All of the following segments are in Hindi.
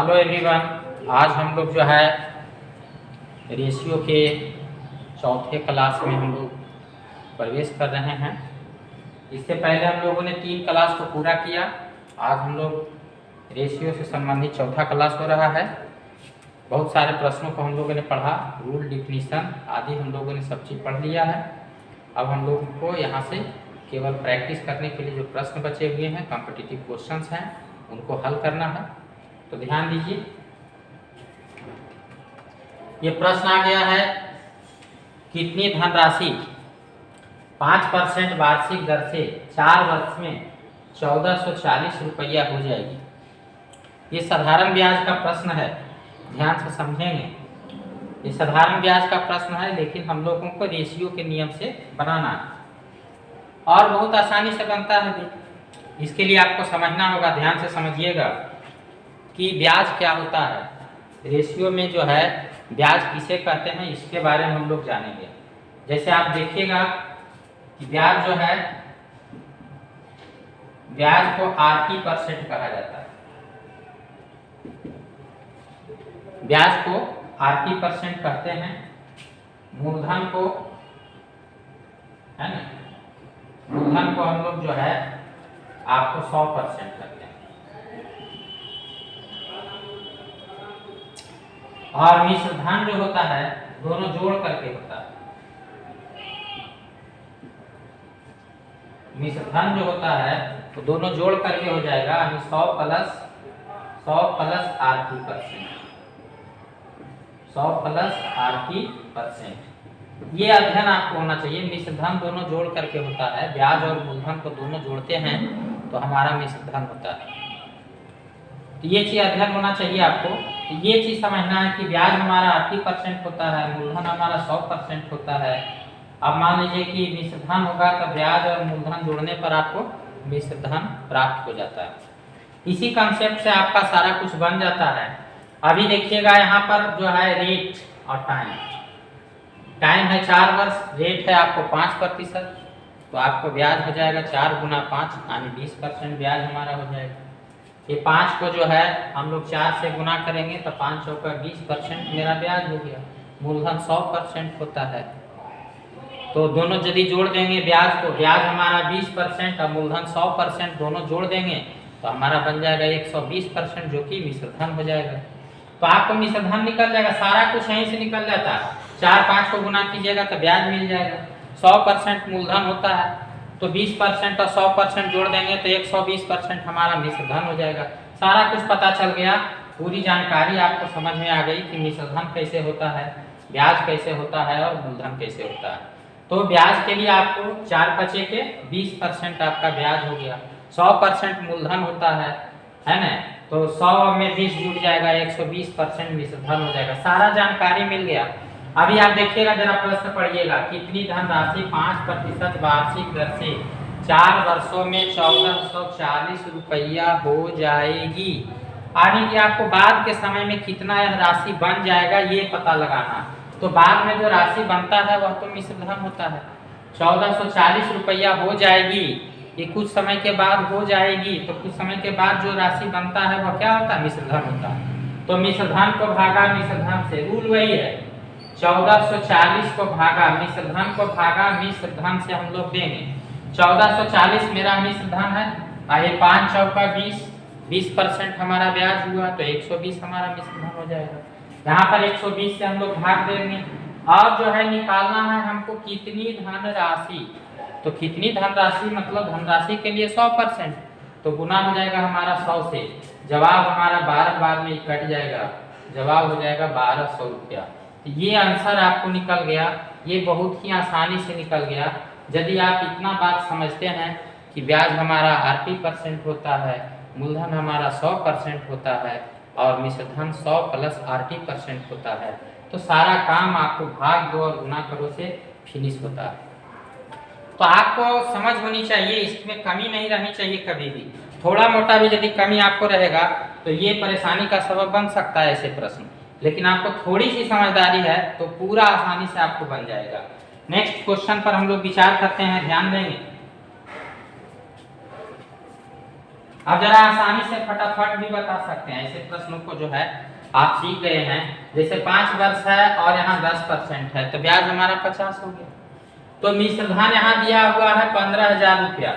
हेलो एवरीवन, आज हम लोग जो है रेशियो के चौथे क्लास में हम लोग प्रवेश कर रहे हैं। इससे पहले हम लोगों ने 3 क्लास को पूरा किया। आज हम लोग रेशियो से संबंधित चौथा क्लास हो रहा है। बहुत सारे प्रश्नों को हम लोगों ने पढ़ा, रूल, डिफिनीशन आदि हम लोगों ने सब चीज़ पढ़ लिया है। अब हम लोगों को यहाँ से केवल प्रैक्टिस करने के लिए जो प्रश्न बचे हुए हैं, कॉम्पिटिटिव क्वेश्चंस हैं, उनको हल करना है। तो ध्यान दीजिए, ये प्रश्न आ गया है, कितनी धनराशि 5% वार्षिक दर से 4 वर्ष में 1440 रुपया हो जाएगी। ये साधारण ब्याज का प्रश्न है, ध्यान से समझेंगे। ये साधारण ब्याज का प्रश्न है, लेकिन हम लोगों को रेशियो के नियम से बनाना है और बहुत आसानी से बनता है भी। इसके लिए आपको समझना होगा, ध्यान से समझिएगा कि ब्याज क्या होता है। रेशियो में जो है ब्याज किसे कहते हैं, इसके बारे में हम लोग जानेंगे। जैसे आप देखिएगा कि ब्याज जो है, ब्याज को RT% कहा जाता है। ब्याज को RT% कहते हैं। मूलधन को, है ना, मूलधन को हम लोग जो है आपको 100% करते हैं। और मिश्र धन जो होता है दोनों जोड़ करके होता है। मिश्र धन जो होता है तो दोनों जोड़ करके हो जाएगा, 100 प्लस RT%। 100 plus RT%। ये अध्ययन आपको होना चाहिए। मिश्र धन दोनों जोड़ करके होता है। ब्याज और मूलधन को दोनों जोड़ते हैं तो हमारा मिश्र धन होता है। तो ये चीज अध्ययन होना चाहिए आपको। तो ये चीज समझना है कि ब्याज हमारा 80% होता है, मूलधन हमारा 100% होता है। अब मान लीजिए कि मिश्र धन होगा तो ब्याज और मूलधन जोड़ने पर आपको मिश्र धन प्राप्त हो जाता है। इसी कंसेप्ट से आपका सारा कुछ बन जाता है। अभी देखिएगा यहाँ पर जो है रेट और टाइम। टाइम है 4 वर्ष, रेट है आपको 5%, तो आपको ब्याज हो जाएगा 4 × 5 यानी 20% ब्याज हमारा हो जाएगा। ये 5 को जो है हम लोग 4 से गुना करेंगे तो 5 चौका 20% मेरा ब्याज हो गया। मूलधन 100% होता है, तो दोनों यदि जोड़ देंगे ब्याज को, ब्याज हमारा 20% और मूलधन 100% दोनों जोड़ देंगे तो हमारा बन जाएगा 120%, जो कि मिश्र धन हो जाएगा। तो आपको मिश्र धन निकल जाएगा, सारा कुछ यहीं से निकल जाता है। 4-5 को गुना कीजिएगा तो ब्याज मिल जाएगा। 100% मूलधन होता है तो 20% और 100% जोड़ देंगे तो 120% हमारा मिश्र धन हो जाएगा। सारा कुछ पता चल गया, पूरी जानकारी आपको समझ में आ गई कि मिश्र धन कैसे होता है, ब्याज कैसे होता है और मूलधन कैसे होता है। तो ब्याज के लिए आपको 4 बचे के 20% आपका ब्याज हो गया। 100% मूलधन होता है ना, तो 100 में 20 जुड़ जाएगा, 120% मिश्र धन हो जाएगा। सारा जानकारी मिल गया। अभी आप देखिएगा, जरा प्रश्न पढ़िएगा, कितनी धनराशि 5% वार्षिक दर से 4 वर्षों में 1440 रुपया हो जाएगी। यानी कि आपको बाद के समय में कितना यह राशि बन जाएगा ये पता लगाना। तो बाद में जो राशि बनता है वह तो मिश्र धन होता है। 1440 रुपया हो जाएगी, ये कुछ समय के बाद हो जाएगी, तो कुछ समय के बाद जो राशि बनता है वह क्या होता है, मिश्र धन होता है। तो मिश्र धन को भागा मिश्र धन से, रूल वही है, 1440 को भागा मिश्र धन को भागा मिश्र धन से हम लोग देंगे। 1440 मेरा मिश्र धन है, आइए 5 चौका 20% हमारा ब्याज हुआ तो 120 हमारा मिश्र धन हो जाएगा। यहाँ पर 120 से हम लोग भाग देंगे। और जो है निकालना है हमको कितनी धनराशि, तो कितनी धनराशि मतलब धनराशि के लिए 100%, तो गुना हो जाएगा हमारा 100 से। जवाब हमारा 12 बार में कट जाएगा, जवाब हो जाएगा 1200 रुपया। तो ये आंसर आपको निकल गया। ये बहुत ही आसानी से निकल गया यदि आप इतना बात समझते हैं कि ब्याज हमारा 80% होता है, मूलधन हमारा 100% होता है और मिश्र धन 100 प्लस RT% होता है। तो सारा काम आपको भाग 2 और गुना करो से फिनिश होता है। तो आपको समझ होनी चाहिए, इसमें कमी नहीं रहनी चाहिए कभी भी। थोड़ा मोटा भी यदि कमी आपको रहेगा तो ये परेशानी का सबब बन सकता है ऐसे प्रश्न, लेकिन आपको थोड़ी सी समझदारी है तो पूरा आसानी से आपको बन जाएगा। नेक्स्ट क्वेश्चन पर हम लोग विचार करते हैं, ध्यान देंगे। अब जरा आसानी से फटाफट भी बता सकते हैं ऐसे प्रश्नों को जो है आप सीख गए हैं। जैसे 5 वर्ष है और यहाँ 10% है तो ब्याज हमारा 50 हो गया। तो मिश्र धन यहाँ दिया हुआ है 15,000 रुपया।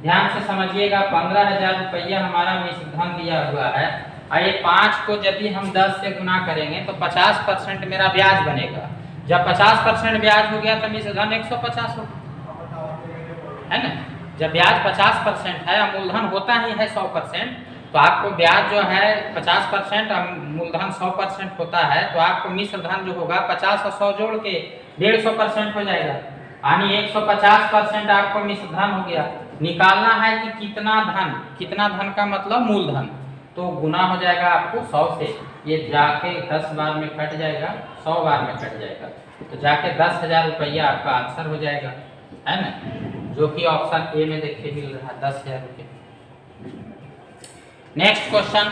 ध्यान से समझिएगा 15,000 रुपया हमारा मिश्र धन दिया हुआ है और ये 5 को यदि हम 10 से गुना करेंगे तो 50% मेरा ब्याज बनेगा। जब 50% ब्याज हो गया तो मिश्र धन 150 हो है ना। जब ब्याज 50% है और मूलधन होता ही है 100%, तो आपको ब्याज जो है 50% और मूलधन 100% होता है तो आपको मिश्र धन जो होगा 50 और 100 जोड़ के 150% हो जाएगा, यानी 150% आपको मिश्र धन हो गया। निकालना है कि कितना धन का मतलब मूलधन, तो गुना हो जाएगा आपको 100 से, ये जाके 10 बार में कट जाएगा, 100 बार में कट जाएगा, तो जाके 10,000 रुपया आपका आंसर हो जाएगा, है ना, जो कि ऑप्शन ए में देखिए मिल रहा है 10,000 रुपये। नेक्स्ट क्वेश्चन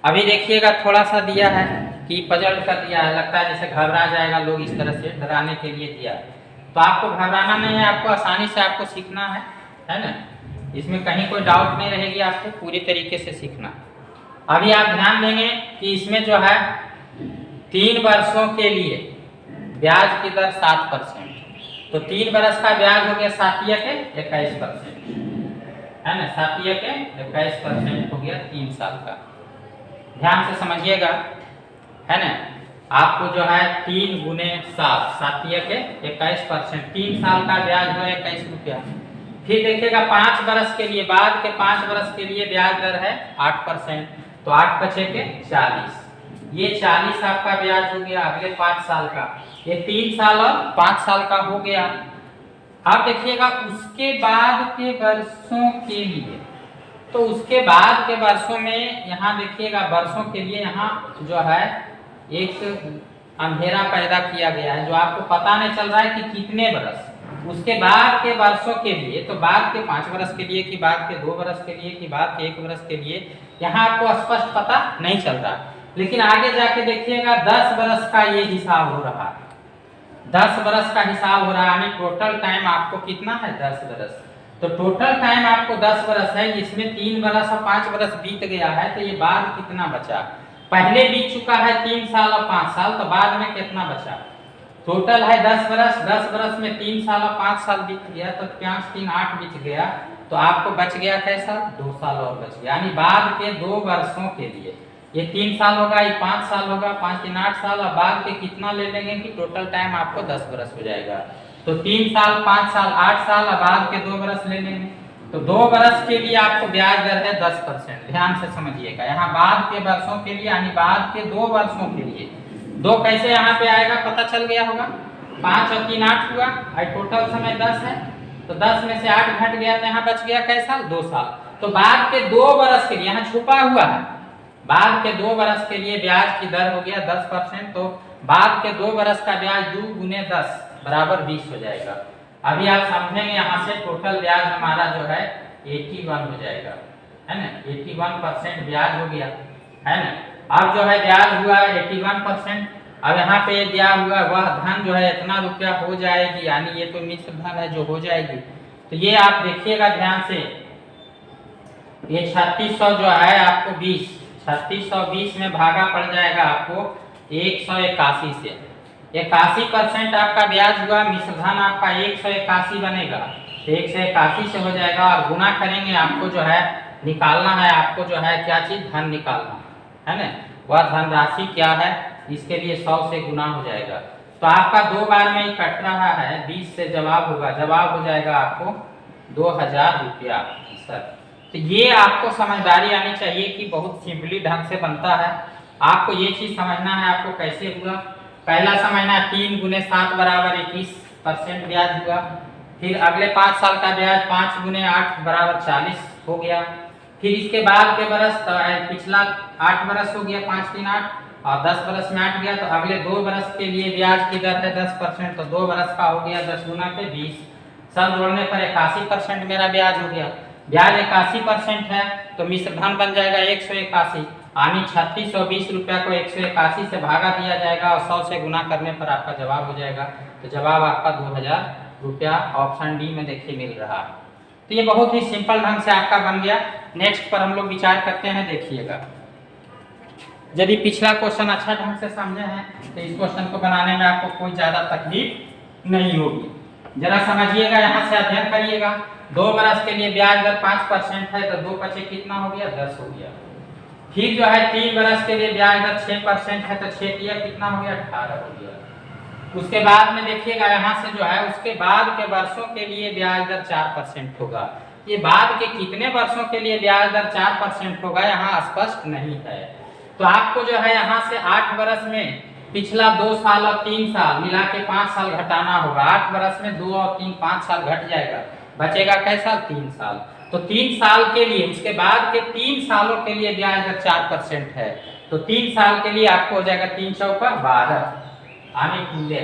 अभी देखिएगा, थोड़ा सा दिया है कि पजल कर दिया है, लगता है जैसे घबरा जाएगा लोग, इस तरह से डराने के लिए दिया है। तो आपको घबराना नहीं है, आपको आसानी से आपको सीखना है ना, इसमें कहीं कोई डाउट नहीं रहेगी, आपको पूरी तरीके से सीखना। अभी आप ध्यान देंगे कि इसमें जो है 3 वर्षों के लिए ब्याज की दर 7%, तो 3 वर्ष का ब्याज हो गया 7 के 21%, है ना, 7 के 21% हो गया 3 साल का। ध्यान से समझिएगा, है ना, आपको जो है 3 गुने 7, 7 के 21%, 3 साल का ब्याज जो है 21 रुपया। फिर देखिएगा 5 वर्ष के लिए, बाद के 5 वर्ष के लिए ब्याज दर है 8%, तो 8 बचे के 40, ये 40 आपका ब्याज हो गया अगले 5 साल का। ये 3 साल और 5 साल का हो गया। अब देखिएगा उसके बाद के वर्षों के लिए, तो उसके बाद के वर्षों में यहाँ देखिएगा वर्षों के लिए यहाँ जो है एक अंधेरा पैदा किया गया है, जो आपको पता नहीं चल रहा है कि कितने वर्ष। उसके बाद के वर्षों के लिए, तो बाद के 5 वर्ष के लिए कि बाद के 2 वर्ष के लिए कि बाद के 1 वर्ष के लिए, यहाँ आपको स्पष्ट पता नहीं चल रहा। लेकिन आगे जाके देखिएगा 10 वर्ष का ये हिसाब हो रहा है, 10 वर्ष का हिसाब हो रहा है, यानी टोटल टाइम आपको कितना है 10 वर्ष। तो टोटल टाइम आपको 10 वर्ष है, जिसमें 3 वर्ष और 5 वर्ष बीत गया है, तो ये बाद कितना बचा, पहले बीत चुका है 3 साल और 5 साल, तो बाद में कितना बचा, टोटल है 10 वर्ष, 10 वर्ष में 3 साल और 5 साल बीत गया, तो 5 3 8 बीत गया, तो आपको बच गया कैसा 2 साल और बच गया, यानी बाद के 2 वर्षों के लिए ये 3 साल होगा, ये 5 साल होगा, 5 3 8 साल, और बाद के कितना ले लेंगे कि टोटल टाइम आपको 10 वर्ष हो जाएगा। तो 3 साल 5 साल 8 साल, और बाद के 2 वर्ष ले लेंगे, तो 2 वर्ष के लिए आपको ब्याज दर है 10%। ध्यान से समझिएगा, यहाँ बाद के वर्षों के लिए, यानी बाद के 2 वर्षों के लिए, 2 कैसे यहाँ पे आएगा पता चल गया होगा, 5 और 3 8 हुआ, और टोटल समय 10 है, तो 10 में से 8 घट गया, तो यहाँ बच गया कैसा 2 साल। तो बाद के 2 वर्ष के लिए, यहाँ छुपा हुआ है, बाद के 2 वर्ष के लिए ब्याज की दर हो गया 10%, तो बाद के 2 वर्ष का ब्याज 2 गुने 10 बराबर 20 हो जाएगा। अभी आप समझेंगे, यहाँ से टोटल ब्याज हमारा जो है 81 हो जाएगा, है ना, 81% ब्याज हो गया, है ना। अब जो है ब्याज हुआ 81%, अब यहाँ पे दिया हुआ वह धन जो है इतना रुपया हो जाएगी, यानी ये तो मिश्र धन है जो हो जाएगी। तो ये आप देखिएगा ध्यान से, ये 3600 जो है आपको 3620 में भागा पड़ जाएगा आपको 181 से, 81% आपका ब्याज हुआ, मिश्र धन आपका 181 बनेगा, तो 181 से हो जाएगा, और गुना करेंगे, आपको जो है निकालना है, आपको जो है क्या चीज धन निकालना है ना, वह धन राशि क्या है, इसके लिए 100 से गुना हो जाएगा। तो आपका 2 बार में ही कट रहा है, 20 से जवाब होगा, जवाब हो जाएगा आपको 2000 रुपया सर। तो ये आपको समझदारी आनी चाहिए कि बहुत सिंपली ढंग से बनता है, आपको ये चीज समझना है आपको कैसे हुआ। पहला समझना 3 गुने 7 बराबर 21% ब्याज हुआ, फिर अगले 5 साल का ब्याज 5 गुने 8 बराबर 40 हो गया, फिर इसके बाद के बरस तो पिछला 8 बरस हो गया 5 3 8, और 10 बरस में 8 गया, तो अगले 2 बरस के लिए ब्याज की दर है 10%, तो 2 बरस का हो गया 10 गुना के 20, सब जोड़ने पर 81% मेरा ब्याज हो गया। ब्याज 81% है, तो मिश्र धन बन जाएगा 181, यानी 3620 रुपया को 181 से भागा दिया जाएगा, और 100 से गुना करने पर आपका जवाब हो जाएगा। तो जवाब आपका 2000 रुपया ऑप्शन डी में देखिए मिल रहा है। तो ये बहुत ही सिंपल ढंग से आपका बन गया। नेक्स्ट पर हम लोग विचार करते हैं, देखिएगा। यदि पिछला क्वेश्चन अच्छा ढंग से समझे हैं तो इस क्वेश्चन को बनाने में आपको कोई ज्यादा तकलीफ नहीं होगी। जरा समझिएगा, यहाँ से अध्ययन करिएगा। 2 बरस के लिए ब्याज दर 5% है, तो 2 पचे कितना हो गया, 10 हो गया। फिर जो है 3 बरस के लिए ब्याज दर 6% है, तो 6 तिया कितना हो गया, 18 हो गया। उसके बाद में देखिएगा, यहाँ से जो है उसके बाद के वर्षों के लिए ब्याज दर 4% होगा। ये बाद के कितने वर्षों के लिए ब्याज दर 4% होगा, यहाँ स्पष्ट नहीं है। तो आपको जो है यहाँ से 8 बरस में पिछला 2 साल और 3 साल मिला के 5 साल घटाना होगा। 8 बरस में 2 और 3 5 साल घट जाएगा, बचेगा कैसा, 3 साल। तो 3 साल के लिए, उसके बाद के 3 सालों के लिए ब्याज दर 4% है। तो 3 साल के लिए आपको हो जाएगा 3 चौका 12, आने खुले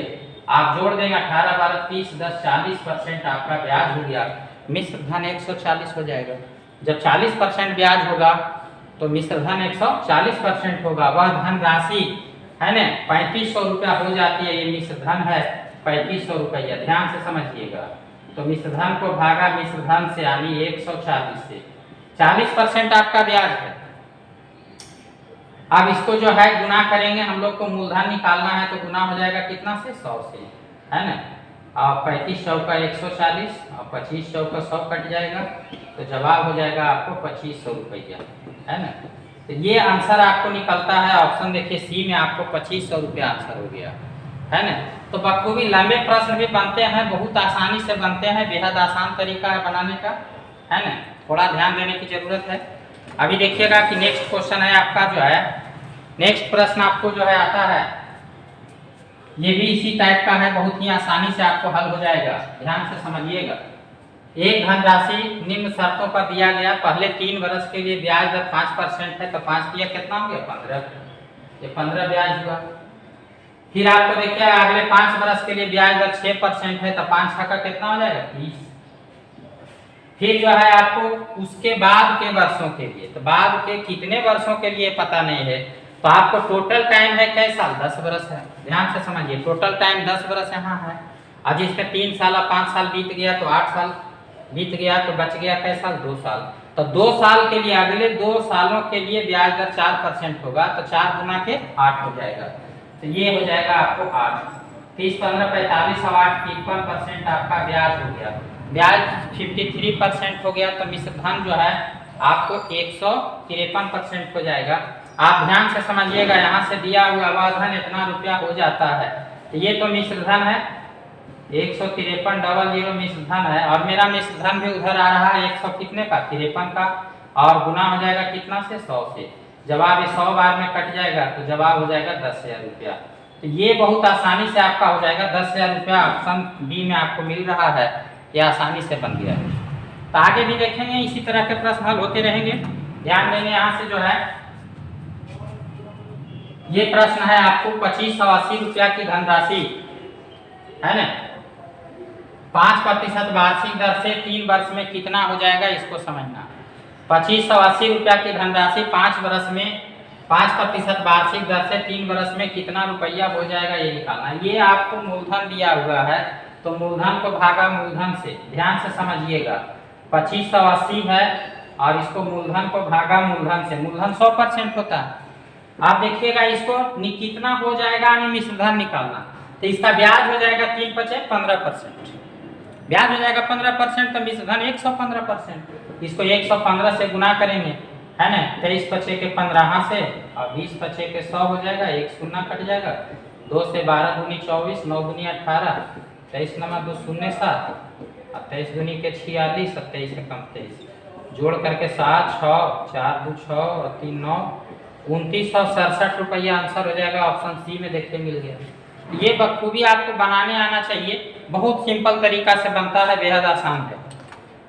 आप जोड़ देंगे 18 12 30 10 40% आपका ब्याज हो गया। मिश्र धन 140 हो जाएगा। जब 40% ब्याज होगा तो मिश्र धन 140% होगा। वह धन राशि है ना 3500 रुपया हो जाती है। ये मिश्र धन है 3500 रुपया, ध्यान से समझिएगा। तो मिश्र धन को भागा मिश्र धन से, यानी 140 से 40% आपका ब्याज है। अब इसको जो है गुना करेंगे, हम लोग को मूलधन निकालना है, तो गुना हो जाएगा कितना से, 100 से, है ना। और 3500 का 140 और 2500 का 100 कट जाएगा, तो जवाब हो जाएगा आपको 2500 रुपया, है ना। तो ये आंसर आपको निकलता है। ऑप्शन देखिए सी में आपको 2500 रुपया आंसर हो गया, है ना। तो बखूबी लंबे प्रश्न भी बनते हैं, बहुत आसानी से बनते हैं, बेहद आसान तरीका है बनाने का, है ना। थोड़ा ध्यान देने की जरूरत है। अभी देखिएगा कि नेक्स्ट क्वेश्चन है आपका जो है, नेक्स्ट प्रश्न आपको जो है आता है, ये भी इसी टाइप का है, बहुत ही आसानी से आपको हल हो जाएगा। ध्यान से समझिएगा। एक धनराशि निम्न शर्तों पर दिया गया। पहले 3 वर्ष के लिए ब्याज दर 5% है, तो 5 दिया कितना हो गया, 15। ये 15 ब्याज हुआ। फिर आपको देखिए अगले 5 वर्ष के लिए ब्याज दर 6% है, तो 5 का कितना हो जाएगा, 30। फिर जो है आपको उसके बाद के वर्षों के लिए, तो बाद के कितने वर्षों के लिए पता नहीं है, तो आपको टोटल टाइम है कै साल, 10 वर्ष है। ध्यान से समझिए, टोटल टाइम 10 वर्ष यहाँ है। आज इसमें 3 साल और 5 साल बीत गया, तो 8 साल बीत गया, तो बच गया कै साल, 2 साल। तो 2 साल के लिए, अगले 2 सालों के लिए ब्याज दर 4% होगा, तो 4 गुना के 8 हो जाएगा। तो ये हो जाएगा आपको 8, 30 15 45 और 8 53% आपका ब्याज हो गया। ब्याज 53% हो गया, तो मिश्र धन जो है आपको 153% हो जाएगा। आप ध्यान से समझिएगा, यहाँ से दिया हुआ वह धन इतना रुपया हो जाता है, तो ये तो मिश्र धन है 153 मिश्र धन है, और मेरा मिश्र धन भी उधर आ रहा है 100 कितने का, 53 का, और गुना हो जाएगा कितना से, 100 से। जवाब 100 बार में कट जाएगा, तो जवाब हो जाएगा 10,000 रुपया। तो ये बहुत आसानी से आपका हो जाएगा 10,000 रुपया। ऑप्शन बी में आपको मिल रहा है, ये आसानी से बन गया है। तो आगे भी देखेंगे, इसी तरह के प्रश्न हल होते रहेंगे। ध्यान देंगे, यहाँ से जो है ये प्रश्न है आपको 2580 रुपया की धनराशि, है ना, 5% वार्षिक दर से 3 वर्ष में कितना हो जाएगा, इसको समझना। 2580 रुपया की धनराशि 5 वर्ष में 5% वार्षिक दर से 3 वर्ष में कितना रुपया हो जाएगा, ये निकालना। ये आपको मूलधन दिया हुआ है, तो मूलधन को भागा मूलधन से, ध्यान से समझिएगा। 2580 है और इसको मूलधन को भागा मूलधन से, मूलधन 100% होता है। आप देखिएगा इसको कितना हो जाएगा, मिश्र धन निकालना, तो इसका ब्याज हो जाएगा 3 पचे 15%, ब्याज हो जाएगा 15%, तो मिश्र धन 115%। इसको 115 से गुना करेंगे, है ना, 23 पचे के 15 से और 20 पचे के 100 हो जाएगा, 1 शून्य कट जाएगा, 2 से 12 दूनी 24, 9 दूनी 18, 23 नमा 2 शून्य 7 और 23 दूनी के 46, 27 से कम 23, जोड़ करके 7 6 4 2 6 और 3 9, 2967 रुपया आंसर हो जाएगा। ऑप्शन सी में देखते मिल गया। ये बखूबी आपको बनाने आना चाहिए, बहुत सिंपल तरीका से बनता है, बेहद आसान है।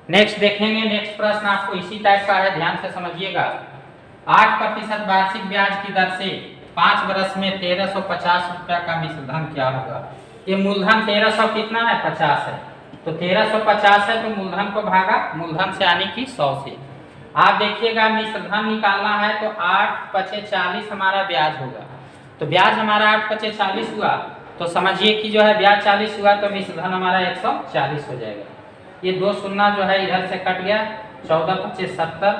नेक्स्ट देखेंगे, नेक्स्ट प्रश्न आपको इसी टाइप का है, ध्यान से समझिएगा। 8% वार्षिक ब्याज की दर से 5 वर्ष में 1350 रुपया का मिश्र धन क्या होगा। ये मूलधन 1300 कितना है, 50 है, तो 1350 है, तो मूलधन को भागा मूलधन से, यानी कि 100 से। आप देखिएगा मिश्र धन निकालना है, तो 8 पचे 40 हमारा ब्याज होगा, तो ब्याज हमारा 8 पचे 40 हुआ, तो समझिए कि जो है ब्याज 40 हुआ, तो मिश्र धन हमारा 140 हो जाएगा। ये 2 शून्य जो है इधर से कट गया, 14 25 70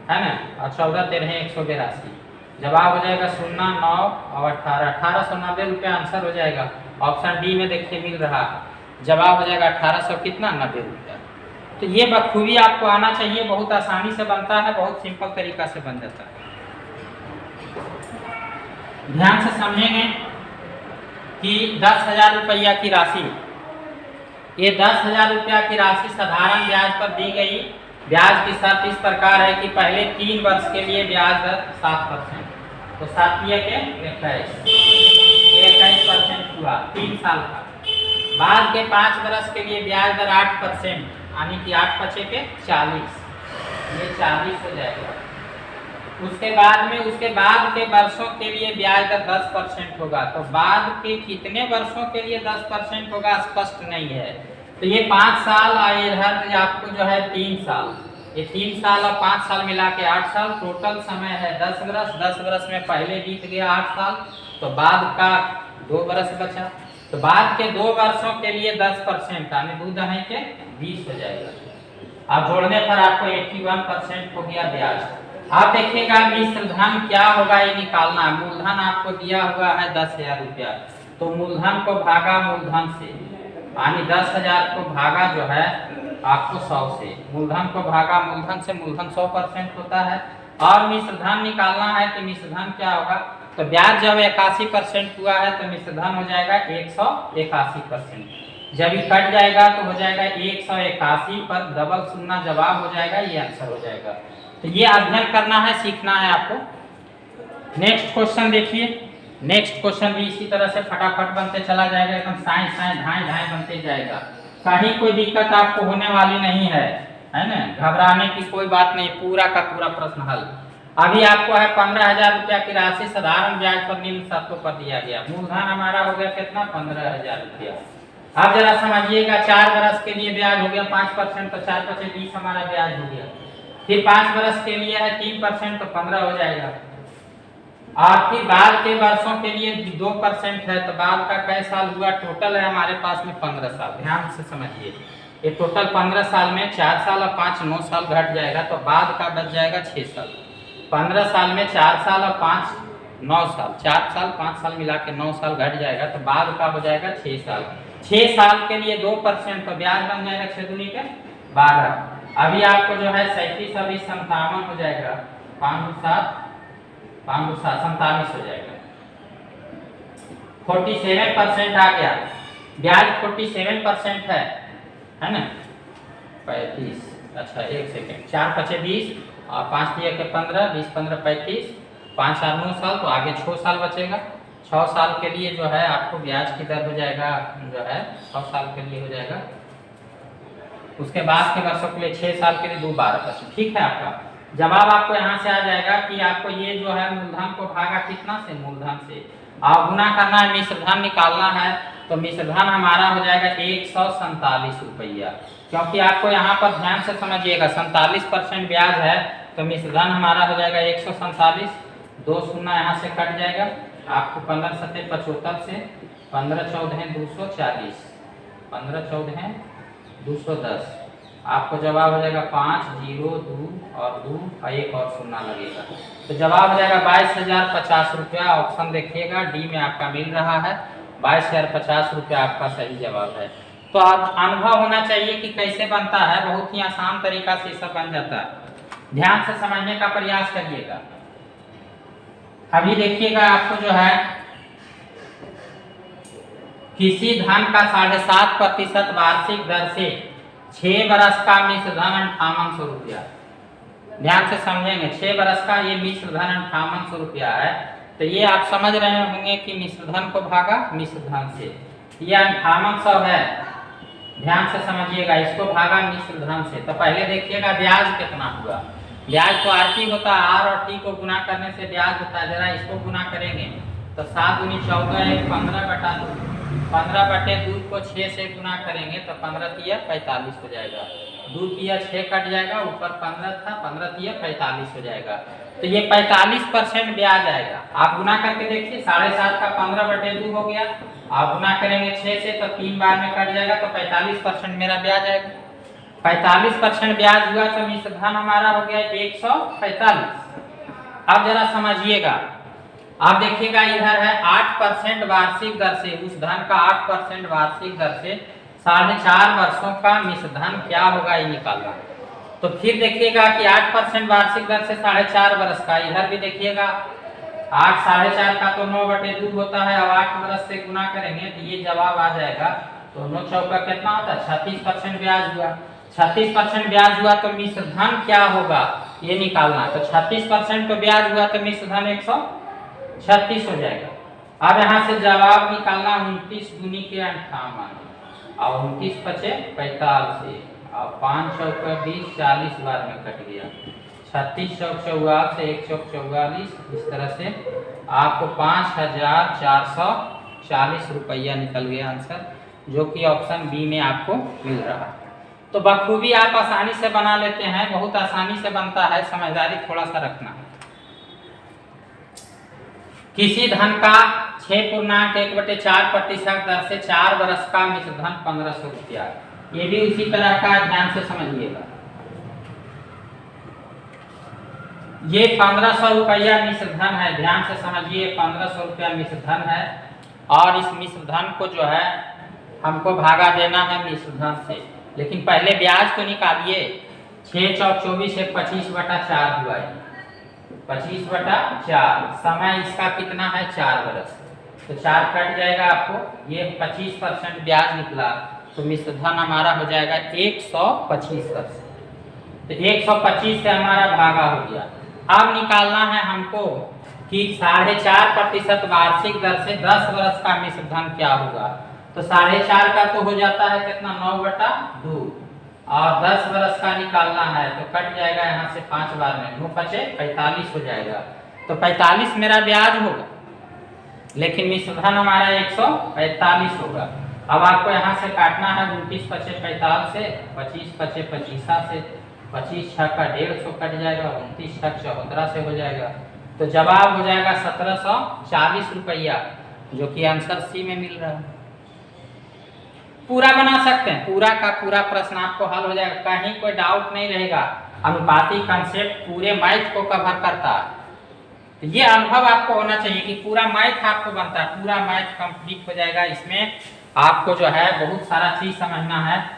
है ना, और 14 13 182। जवाब हो जाएगा 0 9 और 18, 1890 रुपया आंसर हो जाएगा। ऑप्शन डी में देखिए मिल रहा है, जवाब हो जाएगा 1800 कितना 90 रुपया। तो ये बखूबी आपको आना चाहिए, बहुत आसानी से बनता है, बहुत सिंपल तरीका से बन जाता है। ध्यान से समझेंगे कि 10,000 रुपया की राशि, ये 10,000 रुपया की राशि साधारण ब्याज पर दी गई। ब्याज की शर्त इस प्रकार है कि पहले 3 वर्ष के लिए ब्याज दर 7%, तो 7 के 21% हुआ 3 साल का। बाद के 5 वर्ष के लिए ब्याज दर 8%, यानी कि 8 5 के 40, ये 40 हो जाएगा। उसके बाद के वर्षों के लिए ब्याज दर 10% होगा। तो बाद के कितने वर्षों के लिए 10% होगा स्पष्ट नहीं है। तो ये 5 साल और इधर आपको जो है 3 साल, ये 3 साल और 5 साल मिला के 8 साल, टोटल समय है 10 वर्ष। 10 वर्ष में पहले बीत गया 8 साल, तो बाद का 2 वर्ष बचा। तो बाद के 2 वर्षों के लिए 10%, यानी 2 दहाई के 20 हो जाएगा। अब जोड़ने पर आपको 81% हो गया ब्याज। आप देखिएगा मिश्र धन क्या होगा ये निकालना है। मूलधन आपको दिया हुआ है 10,000 रुपया, तो मूलधन को भागा मूलधन से, यानी 10,000 को भागा जो है आपको 100 से, मूलधन को भागा मूलधन से, मूलधन 100% होता है। और मिश्र धन निकालना है कि मिश्र धन क्या होगा, तो ब्याज जब 81% हुआ है तो मिश्र धन हो जाएगा 181%। जब ये कट जाएगा तो हो जाएगा 181 पर डबल शून्य, जवाब हो जाएगा, ये आंसर हो जाएगा। तो ये अध्ययन करना है, सीखना है आपको। नेक्स्ट क्वेश्चन देखिए। नेक्स्ट क्वेश्चन भी इसी तरह से फटाफट बनते चला जाएगा, एकदम साइंस ढाई ढाई बनते जाएगा। कहीं कोई दिक्कत आपको होने वाली नहीं है, है ना, घबराने की कोई बात नहीं, पूरा का पूरा प्रश्न हल। अभी आपको है 15,000 रुपया की राशि साधारण ब्याज पर निम्न शर्तों पर दिया गया। मूलधन हमारा हो गया कितना 15,000 रुपया। अब जरा समझिएगा 4 वर्ष के लिए ब्याज हो गया 5%, तो 4 5 20 हमारा ब्याज हो गया। फिर 5 वर्ष के लिए है 3%, तो 15 हो जाएगा। और फिर बाद के वर्षों के लिए 2% है, तो बाद का कई साल हुआ, टोटल है हमारे पास में 15 साल। ध्यान से समझिए, ये टोटल 15 साल में 4 साल और 5 9 साल घट जाएगा, तो बाद का बच जाएगा 6 साल। 15 साल में 4 साल और 5 9 साल, 4 साल 5 साल मिला के 9 साल घट जाएगा, तो बाद का हो जाएगा 6 साल। 6 साल के लिए 2%, तो ब्याज बन जाएगा 6 दूनी के 12। अभी आपको जो है 37 अभी 57 हो जाएगा, 5 7 47 हो जाएगा। 47% आ गया, ब्याज 47% है ना, 35। अच्छा एक सेकेंड, 4 5 20 और 5 दिया के 15, 20 15 35, 5 और 9 साल, तो आगे 6 साल बचेगा। 6 साल के लिए जो है आपको ब्याज की दर हो जाएगा, जो है 6 साल के लिए हो जाएगा। उसके बाद के वर्षों के लिए 6 साल के लिए 12%। ठीक है, आपका जवाब आपको यहाँ से आ जाएगा कि आपको ये जो है मूलधन को भागा कितना से, मूलधन से, और गुना करना है, मिश्र धन निकालना है। तो मिश्र धन हमारा हो जाएगा 147 रुपया, क्योंकि आपको यहाँ पर ध्यान से समझिएगा 47% ब्याज है, तो मिश्र धन हमारा हो जाएगा 147। 2 शून्य यहाँ से कट जाएगा, आपको 15 7 75 से 15 14 240, 15 14 210, आपको जवाब हो जाएगा 5 0 2 और 2 और 1 और शून्य लगेगा, तो जवाब हो जाएगा 22,050 रुपया। ऑप्शन देखिएगा डी में आपका मिल रहा है, 22,050 रुपया आपका सही जवाब है। तो आप अनुभव होना चाहिए कि कैसे बनता है, बहुत ही आसान तरीका से सब बन जाता है। ध्यान से समझने का प्रयास करिएगा। अभी देखिएगा आपको जो है किसी धन का 7.5% वार्षिक दर से 6 बरस का मिश्र धन 5800 रुपया। ध्यान से समझेंगे, 6 बरस का ये मिश्र धन 5800 रुपया है। तो ये आप समझ रहे होंगे कि मिश्र धन को भागा मिश्र धन से, ये 5800 है। ध्यान से समझिएगा, इसको भागा मिश्र धन से। तो पहले देखिएगा ब्याज कितना हुआ। ब्याज तो आरटी होता है, आर और टी को गुना करने से ब्याज होता है। जरा इसको गुना करेंगे तो 7 दूनी 14 1 15 बटा 2, 15 बटे 2 को 6 से गुना करेंगे तो 15 तिया 45 हो जाएगा। 2 तिया 6 कट जाएगा, ऊपर 15 था, 15 तिया 45 हो जाएगा। तो ये 45% ब्याज आएगा। आप गुना करके देखिए, 7.5 का 15 बटे 2 हो गया। आप गुना करेंगे 6 से तो 3 बार में कट जाएगा, तो 45% मेरा ब्याज आएगा। 45% ब्याज हुआ तो मिश्र धन हमारा हो गया 145। अब जरा समझिएगा, आप देखिएगा इधर है 8% वार्षिक दर से, उस धन का 8% वार्षिक दर से 4.5 वर्षों का मिश्र धन क्या होगा ये निकालना। तो फिर देखिएगा कि 8% वार्षिक दर से 4.5 वर्ष का, इधर भी देखिएगा 8 4.5 का तो 9/2 होता है। अब 8 वर्ष से गुना करेंगे तो ये जवाब आ जाएगा। तो 9 चौका कितना होता है 36% ब्याज हुआ। 36% ब्याज हुआ तो मिश्र धन क्या होगा ये निकालना। तो 36% तो ब्याज हुआ तो मिश्र धन 136 हो जाएगा। अब यहाँ से जवाब निकालना 29 दूनी के 58 और 29 पचे 45 और 5 चौका 20 40 बार में कट गया। 36 चौक 44 से 1 चौक 44, इस तरह से आपको 5440 रुपया निकल गया आंसर, जो कि ऑप्शन बी में आपको मिल रहा है। तो बखूबी आप आसानी से बना लेते हैं, बहुत आसानी से बनता है, समझदारी थोड़ा सा रखना। किसी धन का 6.1/4% दर से 4 वर्ष का मिश्र धन 1500 रुपया, ये भी उसी तरह का, ध्यान से समझिएगा। ये 1500 रुपया मिश्र धन है, ध्यान से समझिए 1500 रुपया मिश्र धन है। और इस मिश्र धन को जो है हमको भागा देना है मिश्र धन से, लेकिन पहले ब्याज तो निकालिए। 6 चौक 24 है 25/4 हुआ है, 25/4। समय इसका कितना है 4 वर्ष, तो 4 कट जाएगा आपको, ये 25% ब्याज निकला। तो मिश्र धन हमारा हो जाएगा 125%। तो 125 से हमारा भागा हो गया। अब निकालना है हमको कि 4.5% वार्षिक दर से 10 वर्ष का मिश्र धन क्या होगा। तो 4.5 का तो हो जाता है कितना 9/2 और 10 वर्ष का निकालना है तो कट जाएगा यहाँ से 5 बार में, 9 पचे 45 हो जाएगा। तो 45 मेरा ब्याज होगा, लेकिन मिश्र धन हमारा 145 होगा। अब आपको यहाँ से काटना है 29 पचे 45 से, 25 पचे 25 से, 25 6 का 150 कट जाएगा, 29 6 14 से हो जाएगा। तो जवाब हो जाएगा 1740 रुपया, जो कि आंसर सी में मिल रहा है। पूरा बना सकते हैं, पूरा का पूरा प्रश्न आपको हल हो जाएगा, कहीं कोई डाउट नहीं रहेगा। अनुपाती कंसेप्ट पूरे मैथ को कवर करता है। तो ये अनुभव आपको होना चाहिए कि पूरा मैथ आपको बनता है, पूरा मैथ कंप्लीट हो जाएगा। इसमें आपको जो है बहुत सारा चीज समझना है,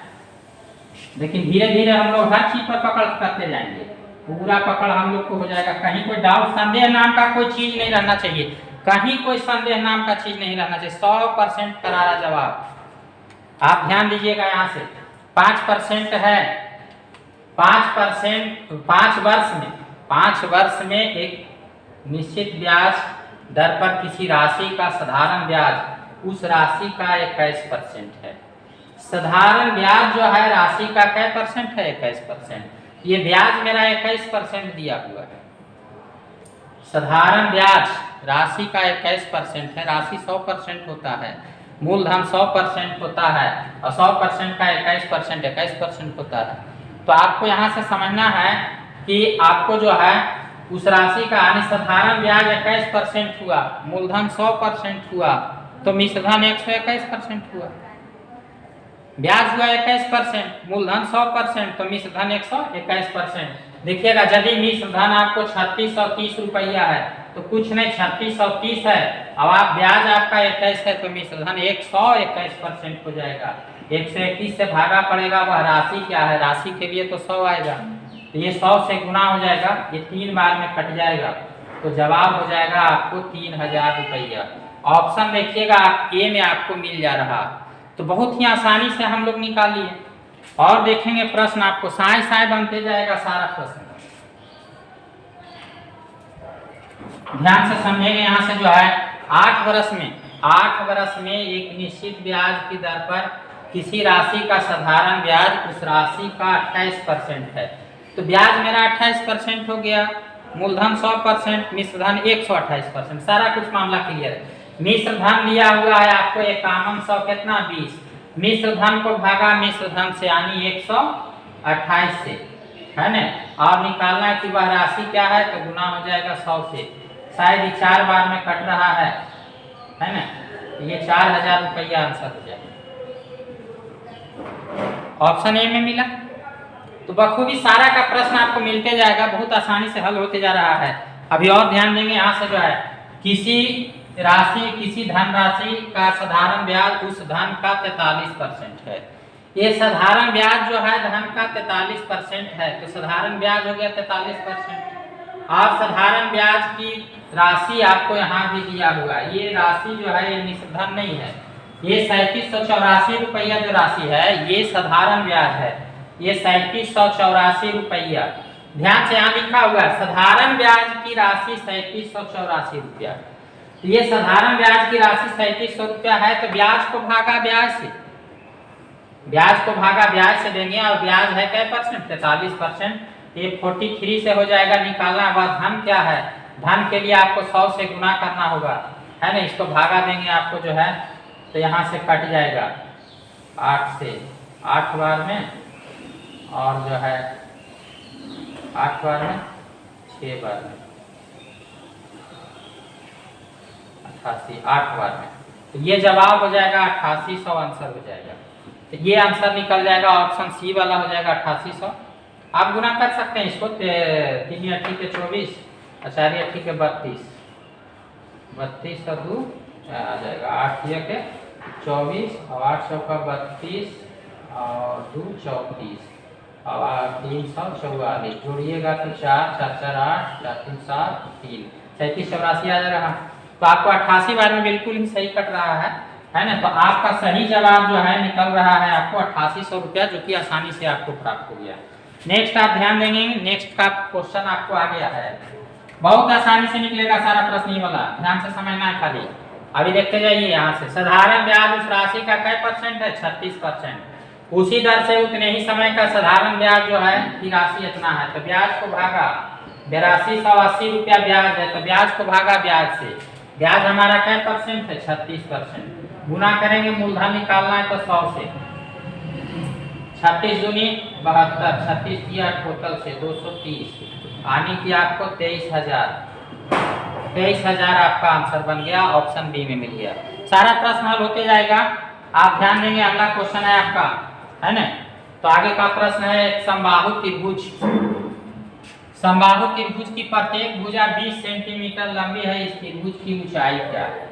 लेकिन धीरे धीरे हम लोग हर चीज पर पकड़ करते जाएंगे, पूरा पकड़ हम लोग को हो जाएगा। कहीं कोई डाउट संदेह नाम का कोई चीज नहीं रहना चाहिए, कहीं कोई संदेह नाम का चीज नहीं रहना चाहिए। 100% करारा जवाब। आप ध्यान दीजिएगा, यहाँ से 5% है, 5% 5 वर्ष में एक निश्चित ब्याज दर पर किसी राशि का साधारण ब्याज उस राशि का 21% है। साधारण ब्याज जो है राशि का क्या % है 21%। ये ब्याज मेरा 21% दिया हुआ है। साधारण ब्याज राशि का 21% है, राशि 100% होता है, मूलधन 100% होता है और 100% का 21% होता है। तो आपको यहाँ से समझना है कि आपको जो है उस राशि का यानी साधारण ब्याज 21% हुआ, मूलधन 100% हुआ, तो मिश्र धन 121% हुआ। ब्याज हुआ 21%, मूलधन 100%, तो मिश्र धन 121%। देखिएगा यदि मिश्र धन आपको 3630 रुपया है तो कुछ नहीं 3630 है, अब आप ब्याज आपका 21 है तो मिश्र धन 121% हो जाएगा। 121 से भागा पड़ेगा, वह राशि क्या है, राशि के लिए तो 100 आएगा, तो ये 100 से गुना हो जाएगा, ये 3 बार में कट जाएगा। तो जवाब हो जाएगा आपको 3000 रुपया। ऑप्शन देखिएगा आप ए में आपको मिल जा रहा। तो बहुत ही आसानी से हम लोग निकाल लिए। और देखेंगे प्रश्न आपको साय साय बनते जाएगा सारा प्रश्न, ध्यान से समझेंगे। यहाँ से जो है 8 वर्ष में एक निश्चित ब्याज की दर पर किसी राशि का साधारण ब्याज उस राशि का 28% है। तो ब्याज मेरा 28% हो गया, मूलधन 100%, मिश्र धन 128%, सारा कुछ मामला क्लियर है। मिश्र धन लिया हुआ है आपको 5100 कितना 20, मिश्र धन को भागा मिश्र धन से यानी 128 से, है ना। और निकालना है कि वह राशि क्या है, तो गुना हो जाएगा 100 से। शायद ये 4 बार में कट रहा है ना, ये 4000 रुपया आंसर हो जाएगा। ऑप्शन ए में मिला। तो बखूबी सारा का प्रश्न आपको मिलते जाएगा, बहुत आसानी से हल होते जा रहा है। अभी और ध्यान देंगे यहाँ से जो है, किसी राशि किसी धनराशि का साधारण ब्याज उस धन का 43% है। ये साधारण ब्याज जो है धन का 43% है, तो साधारण ब्याज हो गया 43%। और साधारण ब्याज की राशि आपको यहाँ भी दिया हुआ है। ये राशि जो है ये मिश्र धन नहीं है, ये 3784 रुपया जो राशि है ये साधारण ब्याज है, ये 3784 रुपया। ध्यान से यहाँ लिखा हुआ है साधारण ब्याज की राशि 3784 रुपया। तो ये साधारण ब्याज की राशि 3700 रुपया है, तो ब्याज को भागा ब्याज से, ब्याज को भागा ब्याज से देंगे, और ब्याज है क्या परसेंट, 43%। ये 43 से हो जाएगा, निकालना होगा। धन क्या है, धन के लिए आपको 100 से गुना करना होगा, है ना। इसको भागा देंगे आपको जो है, तो यहाँ से कट जाएगा 8 से, 8 बार में, और जो है 8 बार में, 6 बार में, 88, 8 बार में। तो ये जवाब हो जाएगा 8800 आंसर हो जाएगा। तो ये आंसर निकल जाएगा, ऑप्शन सी वाला हो जाएगा 8800। आप गुना कर सकते हैं इसको, 3 8 के 24, 4 8 के 32, 32 का 2 आ जाएगा, 8 के 24, और 800 का 32, और 2 34, और 344 जोड़िएगा तो 4 4 4 8 4 3 7 3 3784 आ जा रहा। तो आपको 88 बार में बिल्कुल ही सही कट रहा है ना। तो आपका सही जवाब जो है निकल रहा है आपको 8800 रुपया, जो कि आसानी से आपको प्राप्त हो गया। नेक्स्ट आप ध्यान देंगे, नेक्स्ट का क्वेश्चन आपको आ गया है, बहुत आसानी से निकलेगा सारा प्रश्न ही वाला, ध्यान से समझना है खाली। अभी देखते जाइए यहाँ से, साधारण ब्याज उस राशि का क्या परसेंट है, 36%। उसी दर से उतने ही समय का साधारण ब्याज जो है की राशि इतना है, तो ब्याज को भागा 8280 रुपया ब्याज है, तो ब्याज को भागा ब्याज से, ब्याज हमारा क्या परसेंट है, 36%। गुना करेंगे, मूलधन निकालना है तो 100 से, 36 दूनी 72, 36 किया टोटल से 230, आने की आपको 23,000 आपका आंसर बन गया, ऑप्शन बी में मिल गया। सारा प्रश्न हल होते जाएगा, आप ध्यान देंगे। अगला क्वेश्चन है आपका, है ना। तो आगे का प्रश्न है, समबाहु त्रिभुज, समबाहु त्रिभुज की प्रत्येक भुजा 20 सेंटीमीटर लंबी है, इस त्रिभुज की ऊंचाई क्या है।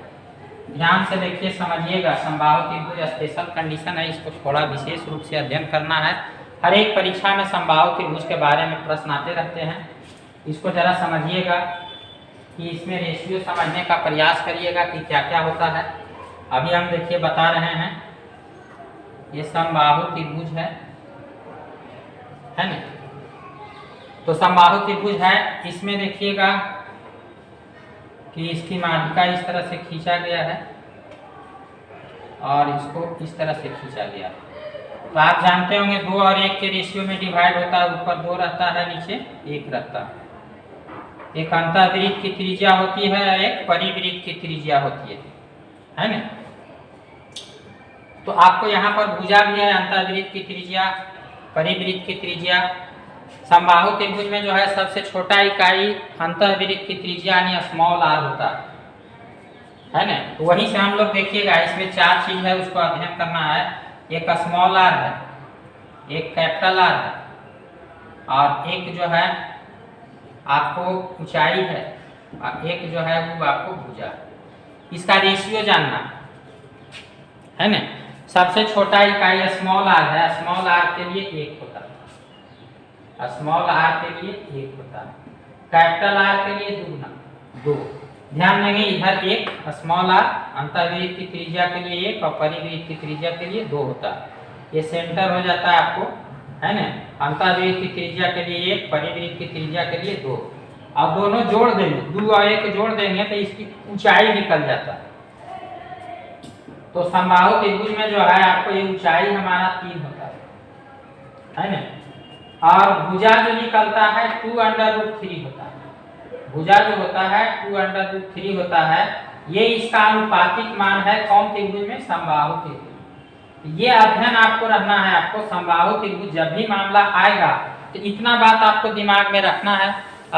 ध्यान से देखिए, समझिएगा। समबाहु त्रिभुज स्पेशल कंडीशन है, इसको थोड़ा विशेष रूप से अध्ययन करना है। हर एक परीक्षा में समबाहु त्रिभुज के बारे में प्रश्न आते रहते हैं, इसको जरा समझिएगा कि इसमें रेशियो समझने का प्रयास करिएगा कि क्या क्या होता है। अभी हम देखिए बता रहे हैं, ये समबाहु त्रिभुज है ना। तो समबाहु त्रिभुज है, इसमें देखिएगा कि इसकी माध्यिका इस तरह से खींचा गया है और इसको इस तरह से खींचा गया। तो आप जानते होंगे 2 और 1 के रेशियो में डिवाइड होता है, ऊपर 2 रहता है, नीचे 1 रहता है। एक अंतःवृत्त की त्रिज्या होती है, एक परिवृत्त की त्रिज्या होती है ना। तो आपको यहाँ पर भुजा भी है, अंतःवृत्त की त्रिज्या, परिवृत्त की त्रिज्या। समबाहु त्रिभुज में जो है सबसे छोटा इकाई अंतःवृत्त की त्रिज्या यानी स्मॉल आर होता है ना। तो वहीं से हम लोग देखिएगा, इसमें 4 चीज है, उसको अध्ययन करना है। एक स्मॉल आर है, एक कैपिटल आर है, और एक जो है आपको ऊंचाई है, और एक जो है वो आपको भुजा। इसका रेशियो जानना है ना। सबसे छोटा इकाई स्मॉल आर है, स्मॉल आर के लिए 1 होता है, स्मॉल आर के लिए 1 होता है, कैपिटल आर के लिए 2। ध्यान देंगे, इधर 1 स्मॉल आर अंतःवृत्त की त्रिज्या के लिए 1 और परिवृत्त की त्रिज्या के लिए 2 होता है। ये सेंटर हो जाता है आपको, है ना। अंतःवृत्त की त्रिज्या के लिए 1, परिवृत्त की त्रिज्या के लिए 2। अब दोनों जोड़ देंगे, 2 और 1 जोड़ देंगे तो इसकी ऊंचाई निकल जाता है। तो समबाहु त्रिभुज में जो है आपको ये ऊंचाई हमारा 3 होता है ना। और भुजा जो निकलता है 2√3 होता है। भुजा जो होता है 2√3 होता है। ये इसका आनुपातिक मान है कौन त्रिभुज में, समबाहु त्रिभुज। ये अध्ययन आपको रहना है। आपको समबाहु त्रिभुज जब भी मामला आएगा तो इतना बात आपको दिमाग में रखना है,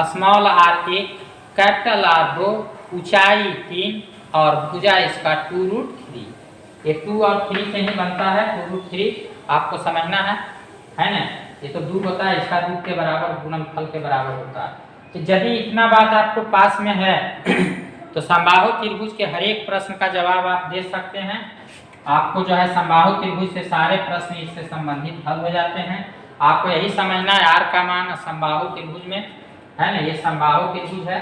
स्मॉल आर 1, कैपिटल आर 2, ऊंचाई 3 और भुजा इसका 2√3। ये 2 और 3 से ही बनता है 2√3, आपको समझना है ना। ये तो दूर होता है, इसका दूर के बराबर गुणनफल के बराबर होता है। तो यदि इतना बात आपको पास में है तो समबाहु त्रिभुज के हर एक प्रश्न का जवाब आप दे सकते हैं। आपको जो है समबाहु त्रिभुज से सारे प्रश्न इससे संबंधित हल हो जाते हैं। आपको यही समझना है आर का मान समबाहु त्रिभुज में है ना, ये समबाहु त्रिभुज है,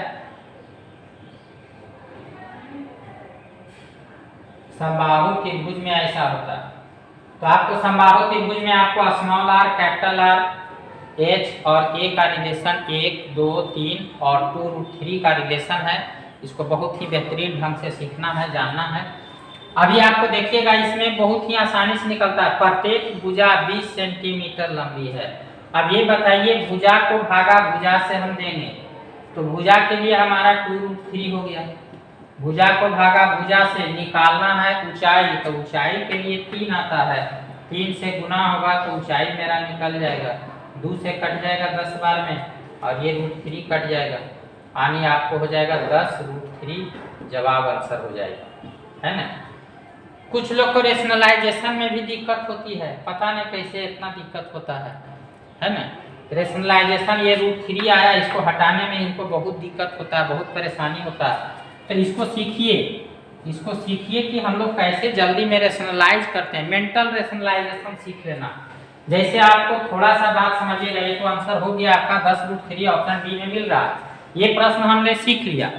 समबाहु त्रिभुज में ऐसा होता है। तो आपको समबाहु त्रिभुज में आपको small R, capital R, H और ए का रिलेशन 1, 2, 3 और 2√3 का रिलेशन है। इसको बहुत ही बेहतरीन ढंग से सीखना है, जानना है। अभी आपको देखिएगा इसमें बहुत ही आसानी से निकलता है। प्रत्येक भुजा 20 सेंटीमीटर लंबी है। अब ये बताइए भुजा को भागा भुजा से हम देंगे तो भुजा के लिए हमारा 2√3 हो गया। भुजा को भागा भुजा से निकालना है ऊंचाई, तो ऊंचाई के लिए 3 आता है, 3 से गुना होगा तो ऊंचाई मेरा निकल जाएगा, 2 से कट जाएगा 10 बार में और ये √3 कट जाएगा, यानी आपको हो जाएगा 10√3 जवाब आंसर हो जाएगा, है ना। कुछ लोग को रेशनलाइजेशन में भी दिक्कत होती है, पता नहीं कैसे इतना दिक्कत होता है ना। रेशनलाइजेशन ये √3 आया, इसको हटाने में इनको बहुत दिक्कत होता है, बहुत परेशानी होता है। तो इसको सीखिए कि हम लोग कैसे जल्दी में रेशनलाइज करते हैं। मेंटल रेशनलाइजेशन सीख लेना। जैसे आपको थोड़ा सा बात समझिएगा, ये तो आंसर हो गया आपका 10√3 ऑप्शन बी में मिल रहा है। ये प्रश्न हमने सीख लिया,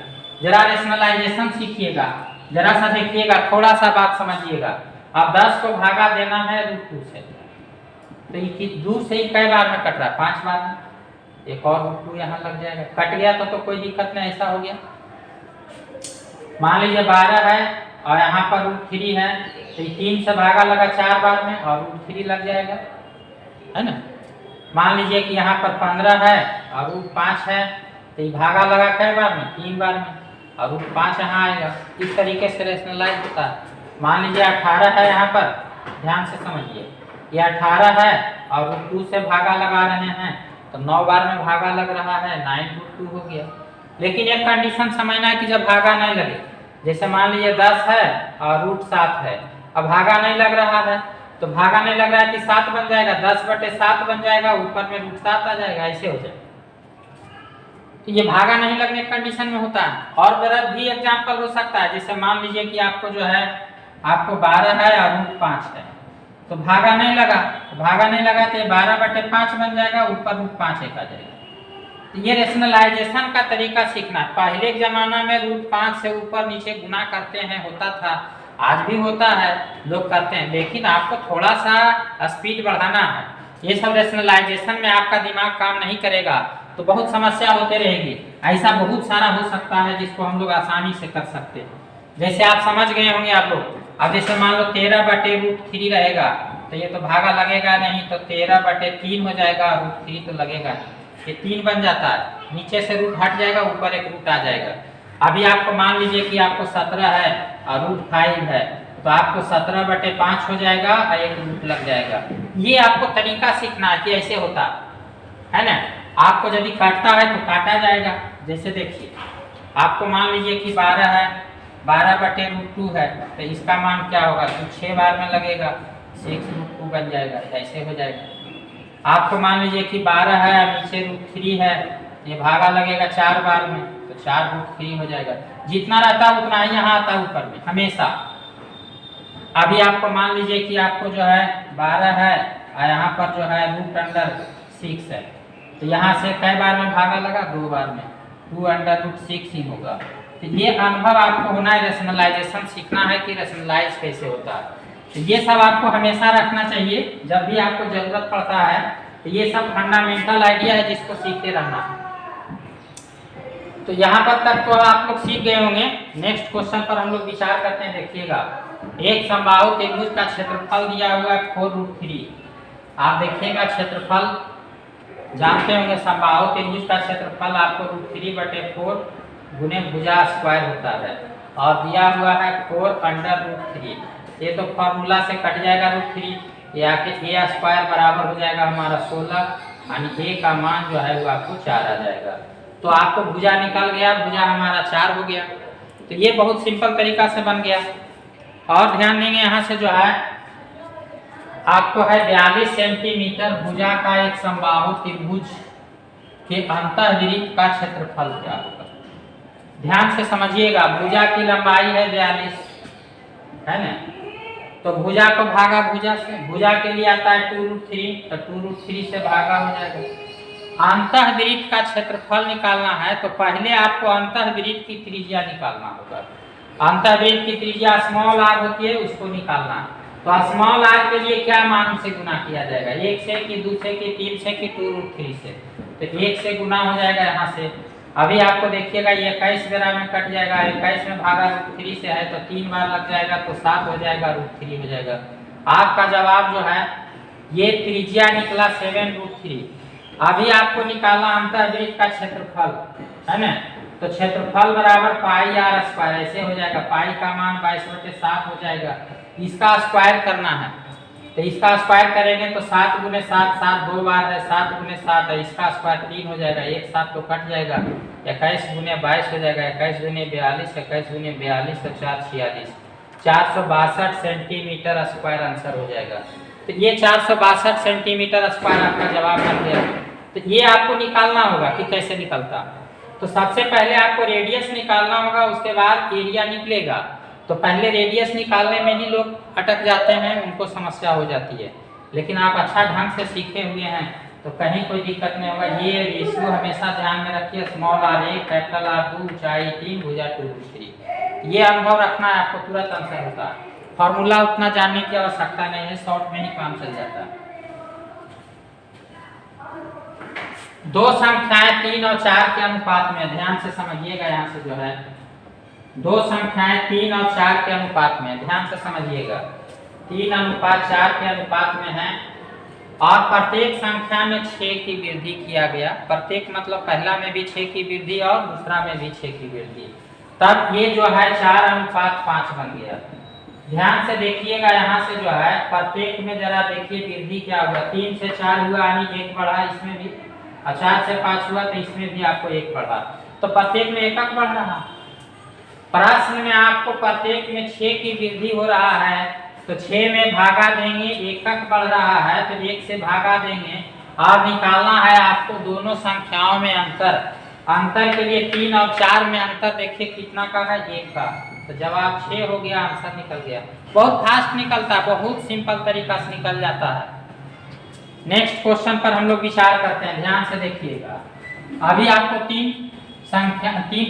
जरा रेशनलाइजेशन सीखिएगा, जरा सा देखिएगा, थोड़ा सा बात समझिएगा। अब 10 को भागा देना है √2 से, तो ये 2 से ही कई बार में कट रहा है, 5 बार में, एक और √2 यहाँ लग जाएगा। कट गया तो कोई दिक्कत नहीं, ऐसा हो गया। मान लीजिए 12 है और यहाँ पर √3 है, तो 3 से भागा लगा 4 बार में और √3 लग जाएगा, है ना। मान लीजिए कि यहाँ पर 15 है और √5 है, तो ये भागा लगा कई बार में, 3 बार में और √5 यहाँ आएगा। इस तरीके से रेशनलाइज होता है। मान लीजिए 18 है यहाँ पर, ध्यान से समझिए, ये 18 है और √2 से भागा लगा रहे हैं तो 9 बार में भागा लग रहा है, 9√2 हो गया। लेकिन एक कंडीशन समझना है कि जब भागा नहीं लगे, जैसे मान लीजिए 10 है और √7 है, अब भागा नहीं लग रहा है, तो भागा नहीं लग रहा है कि 7 बन जाएगा, 10/7 बन जाएगा, ऊपर में √7 आ जाएगा, ऐसे हो जाएगा। तो ये भागा नहीं लगने कंडीशन में होता है। और मेरा भी एग्जाम्पल हो सकता है, जैसे मान लीजिए कि आपको जो है आपको 12 है और √5 है, तो भागा नहीं लगा, तो भागा नहीं लगा तो 12/5 बन जाएगा, ऊपर √5 एक आ जाएगा। तो ये रेशनलाइजेशन का तरीका सीखना। पहले के जमाना में √5 से ऊपर नीचे गुना करते हैं, होता था, आज भी होता है, लोग करते हैं, लेकिन आपको थोड़ा सा स्पीड बढ़ाना है। ये सब रेशनलाइजेशन में आपका दिमाग काम नहीं करेगा तो बहुत समस्या होते रहेगी। ऐसा बहुत सारा हो सकता है जिसको हम लोग आसानी से कर सकते हैं। जैसे आप समझ गए होंगे आप लोग। अब जैसे मान लो 13/√3 रहेगा, तो ये तो भागा लगेगा नहीं, तो 13/3 हो जाएगा, √3 तो लगेगा, ये 3 बन जाता है, नीचे से रूट हट जाएगा, ऊपर एक रूट आ जाएगा। अभी आपको मान लीजिए कि आपको 17 है और √5 है, तो आपको 17/5 हो जाएगा और एक रूट लग जाएगा। ये आपको तरीका सीखना है कि ऐसे होता है ना। आपको यदि काटता है तो काटा जाएगा। जैसे देखिए आपको मान लीजिए कि 12 है, 12/√2 है, तो इसका मान क्या होगा, तो 6 बार में लगेगा, 6√2 बन जाएगा, ऐसे हो जाएगा। आपको मान लीजिए कि 12 है और नीचे √3 है, ये भागा लगेगा 4 बार में, तो 4√3 हो जाएगा। जितना रहता है उतना ही यहाँ आता है ऊपर में हमेशा। अभी आपको मान लीजिए कि आपको जो है 12 है और यहाँ पर जो है √6 है, तो यहाँ से कई बार में भागा लगा, 2 बार में, 2√6 ही होगा। तो ये अनुभव आपको होना है, रेशनलाइजेशन सीखना है कि रेशनलाइज कैसे होता है। तो ये सब आपको हमेशा रखना चाहिए, जब भी आपको जरूरत पड़ता है, तो ये सब फंडामेंटल आइडिया है जिसको सीखते रहना है। तो यहाँ पर तक तो आप लोग सीख गए होंगे। नेक्स्ट क्वेश्चन पर हम लोग विचार करते हैं। देखिएगा, एक समबाहु त्रिभुज का क्षेत्रफल दिया हुआ है 4√3। आप देखिएगा क्षेत्रफल जानते होंगे, समबाहु त्रिभुज का क्षेत्रफल आपको √3/4 गुने भुजा स्क्वायर होता है, और दिया हुआ है 4√3। ये तो फॉर्मूला से कट जाएगा √3, या कि a² बराबर हो जाएगा हमारा 16, यानी a का मान जो है वो आपको 4 आ जाएगा। तो आपको भुजा निकल गया, भुजा हमारा 4 हो गया। तो ये बहुत सिंपल तरीका से बन गया। और ध्यान देंगे यहाँ से जो है आपको है 42 सेंटीमीटर भुजा का एक समबाहु त्रिभुज के अंतःवृत्त का क्षेत्रफल क्या होगा। ध्यान से समझिएगा, भुजा की लंबाई है 42, है ना। तो भुजा को भागा भुजा से, भुजा के लिए आता है 2√3, तो 2√3 से भागा हो जाएगा। अंतःवृत्त का क्षेत्रफल निकालना है तो पहले आपको अंतःवृत्त की त्रिज्या निकालना होगा। अंतःवृत्त की त्रिज्या स्मॉल आर होती है, उसको निकालना है। तो स्मॉल आर के लिए क्या मान से गुना किया जाएगा, 1 से कि 2 से कि 3 से कि 2√3 से, तो 1 से गुना हो जाएगा यहाँ से। अभी आपको देखिएगा ये 21 बेरा में कट जाएगा, 21 में भागा √3 से है तो 3 बार लग जाएगा तो 7 हो जाएगा, √3 हो जाएगा। आपका जवाब जो है ये त्रिज्या निकला 7√3। अभी आपको निकालना अंतःवृत्त का क्षेत्रफल, है ना। तो क्षेत्रफल बराबर पाई आर स्क्वायर, ऐसे हो जाएगा। पाई का मान 22/7 हो जाएगा। इसका स्क्वायर करना है तो इसका स्क्वायर करेंगे तो 7 × 7, 7 दो बार है, 7 × 7 है, इसका स्क्वायर 3 हो जाएगा, 1 7 तो कट जाएगा, 21 × 22 हो जाएगा, 21 × 42, 21 × 42 तो 4 46, 462 सेंटीमीटर स्क्वायर आंसर हो जाएगा। तो ये 462 सेंटीमीटर स्क्वायर आपका जवाब बन गया। तो ये आपको निकालना होगा कि कैसे निकलता। तो सबसे पहले आपको रेडियस निकालना होगा, उसके बाद एरिया निकलेगा। तो पहले रेडियस निकालने में ही लोग अटक जाते हैं, उनको समस्या हो जाती है। लेकिन आप अच्छा ढंग से सीखे हुए हैं तो कहीं कोई दिक्कत नहीं होगा। ये रेशियो हमेशा ध्यान में रखिए, स्मॉल r 1, कैपिटल R 2, ऊंचाई 3, भुजा 2√3। ये अनुभव रखना है, आपको तुरंत आंसर होता है। फॉर्मूला उतना जानने की आवश्यकता नहीं है, शॉर्ट में ही काम चल जाता है। दो संख्याएं 3 और 4 के अनुपात में, ध्यान से समझिएगा। यहाँ से जो है दो संख्याएं 3 और 4 के अनुपात में, ध्यान से समझिएगा। 3:4 के अनुपात में है और प्रत्येक संख्या में 6 की वृद्धि किया गया। प्रत्येक मतलब पहला में भी 6 की वृद्धि और दूसरा में भी 6 की वृद्धि, तब ये जो है 4:5 बन गया। ध्यान से देखिएगा, यहाँ से जो है प्रत्येक में जरा देखिए वृद्धि क्या हुआ। 3 से 4 हुआ यानी 1 बढ़ा, इसमें भी। 4 से 5 हुआ तो इसमें भी आपको 1 बढ़ा, तो प्रत्येक में एकक बढ़ रहा। प्रश्न में आपको प्रत्येक में 6 की वृद्धि हो रहा है तो 6 में भागा देंगे, एकक बढ़ रहा है तो 1 से भागा देंगे। और निकालना है आपको दोनों संख्याओं में अंतर। अंतर के लिए 3 और 4 में अंतर देखिए कितना का है, 1 का। तो जवाब 6 हो गया, आंसर निकल गया। बहुत फास्ट निकलता, बहुत सिंपल तरीका से निकल जाता है। नेक्स्ट क्वेश्चन पर हम लोग विचार करते हैं, ध्यान से देखिएगा। अभी आपको 3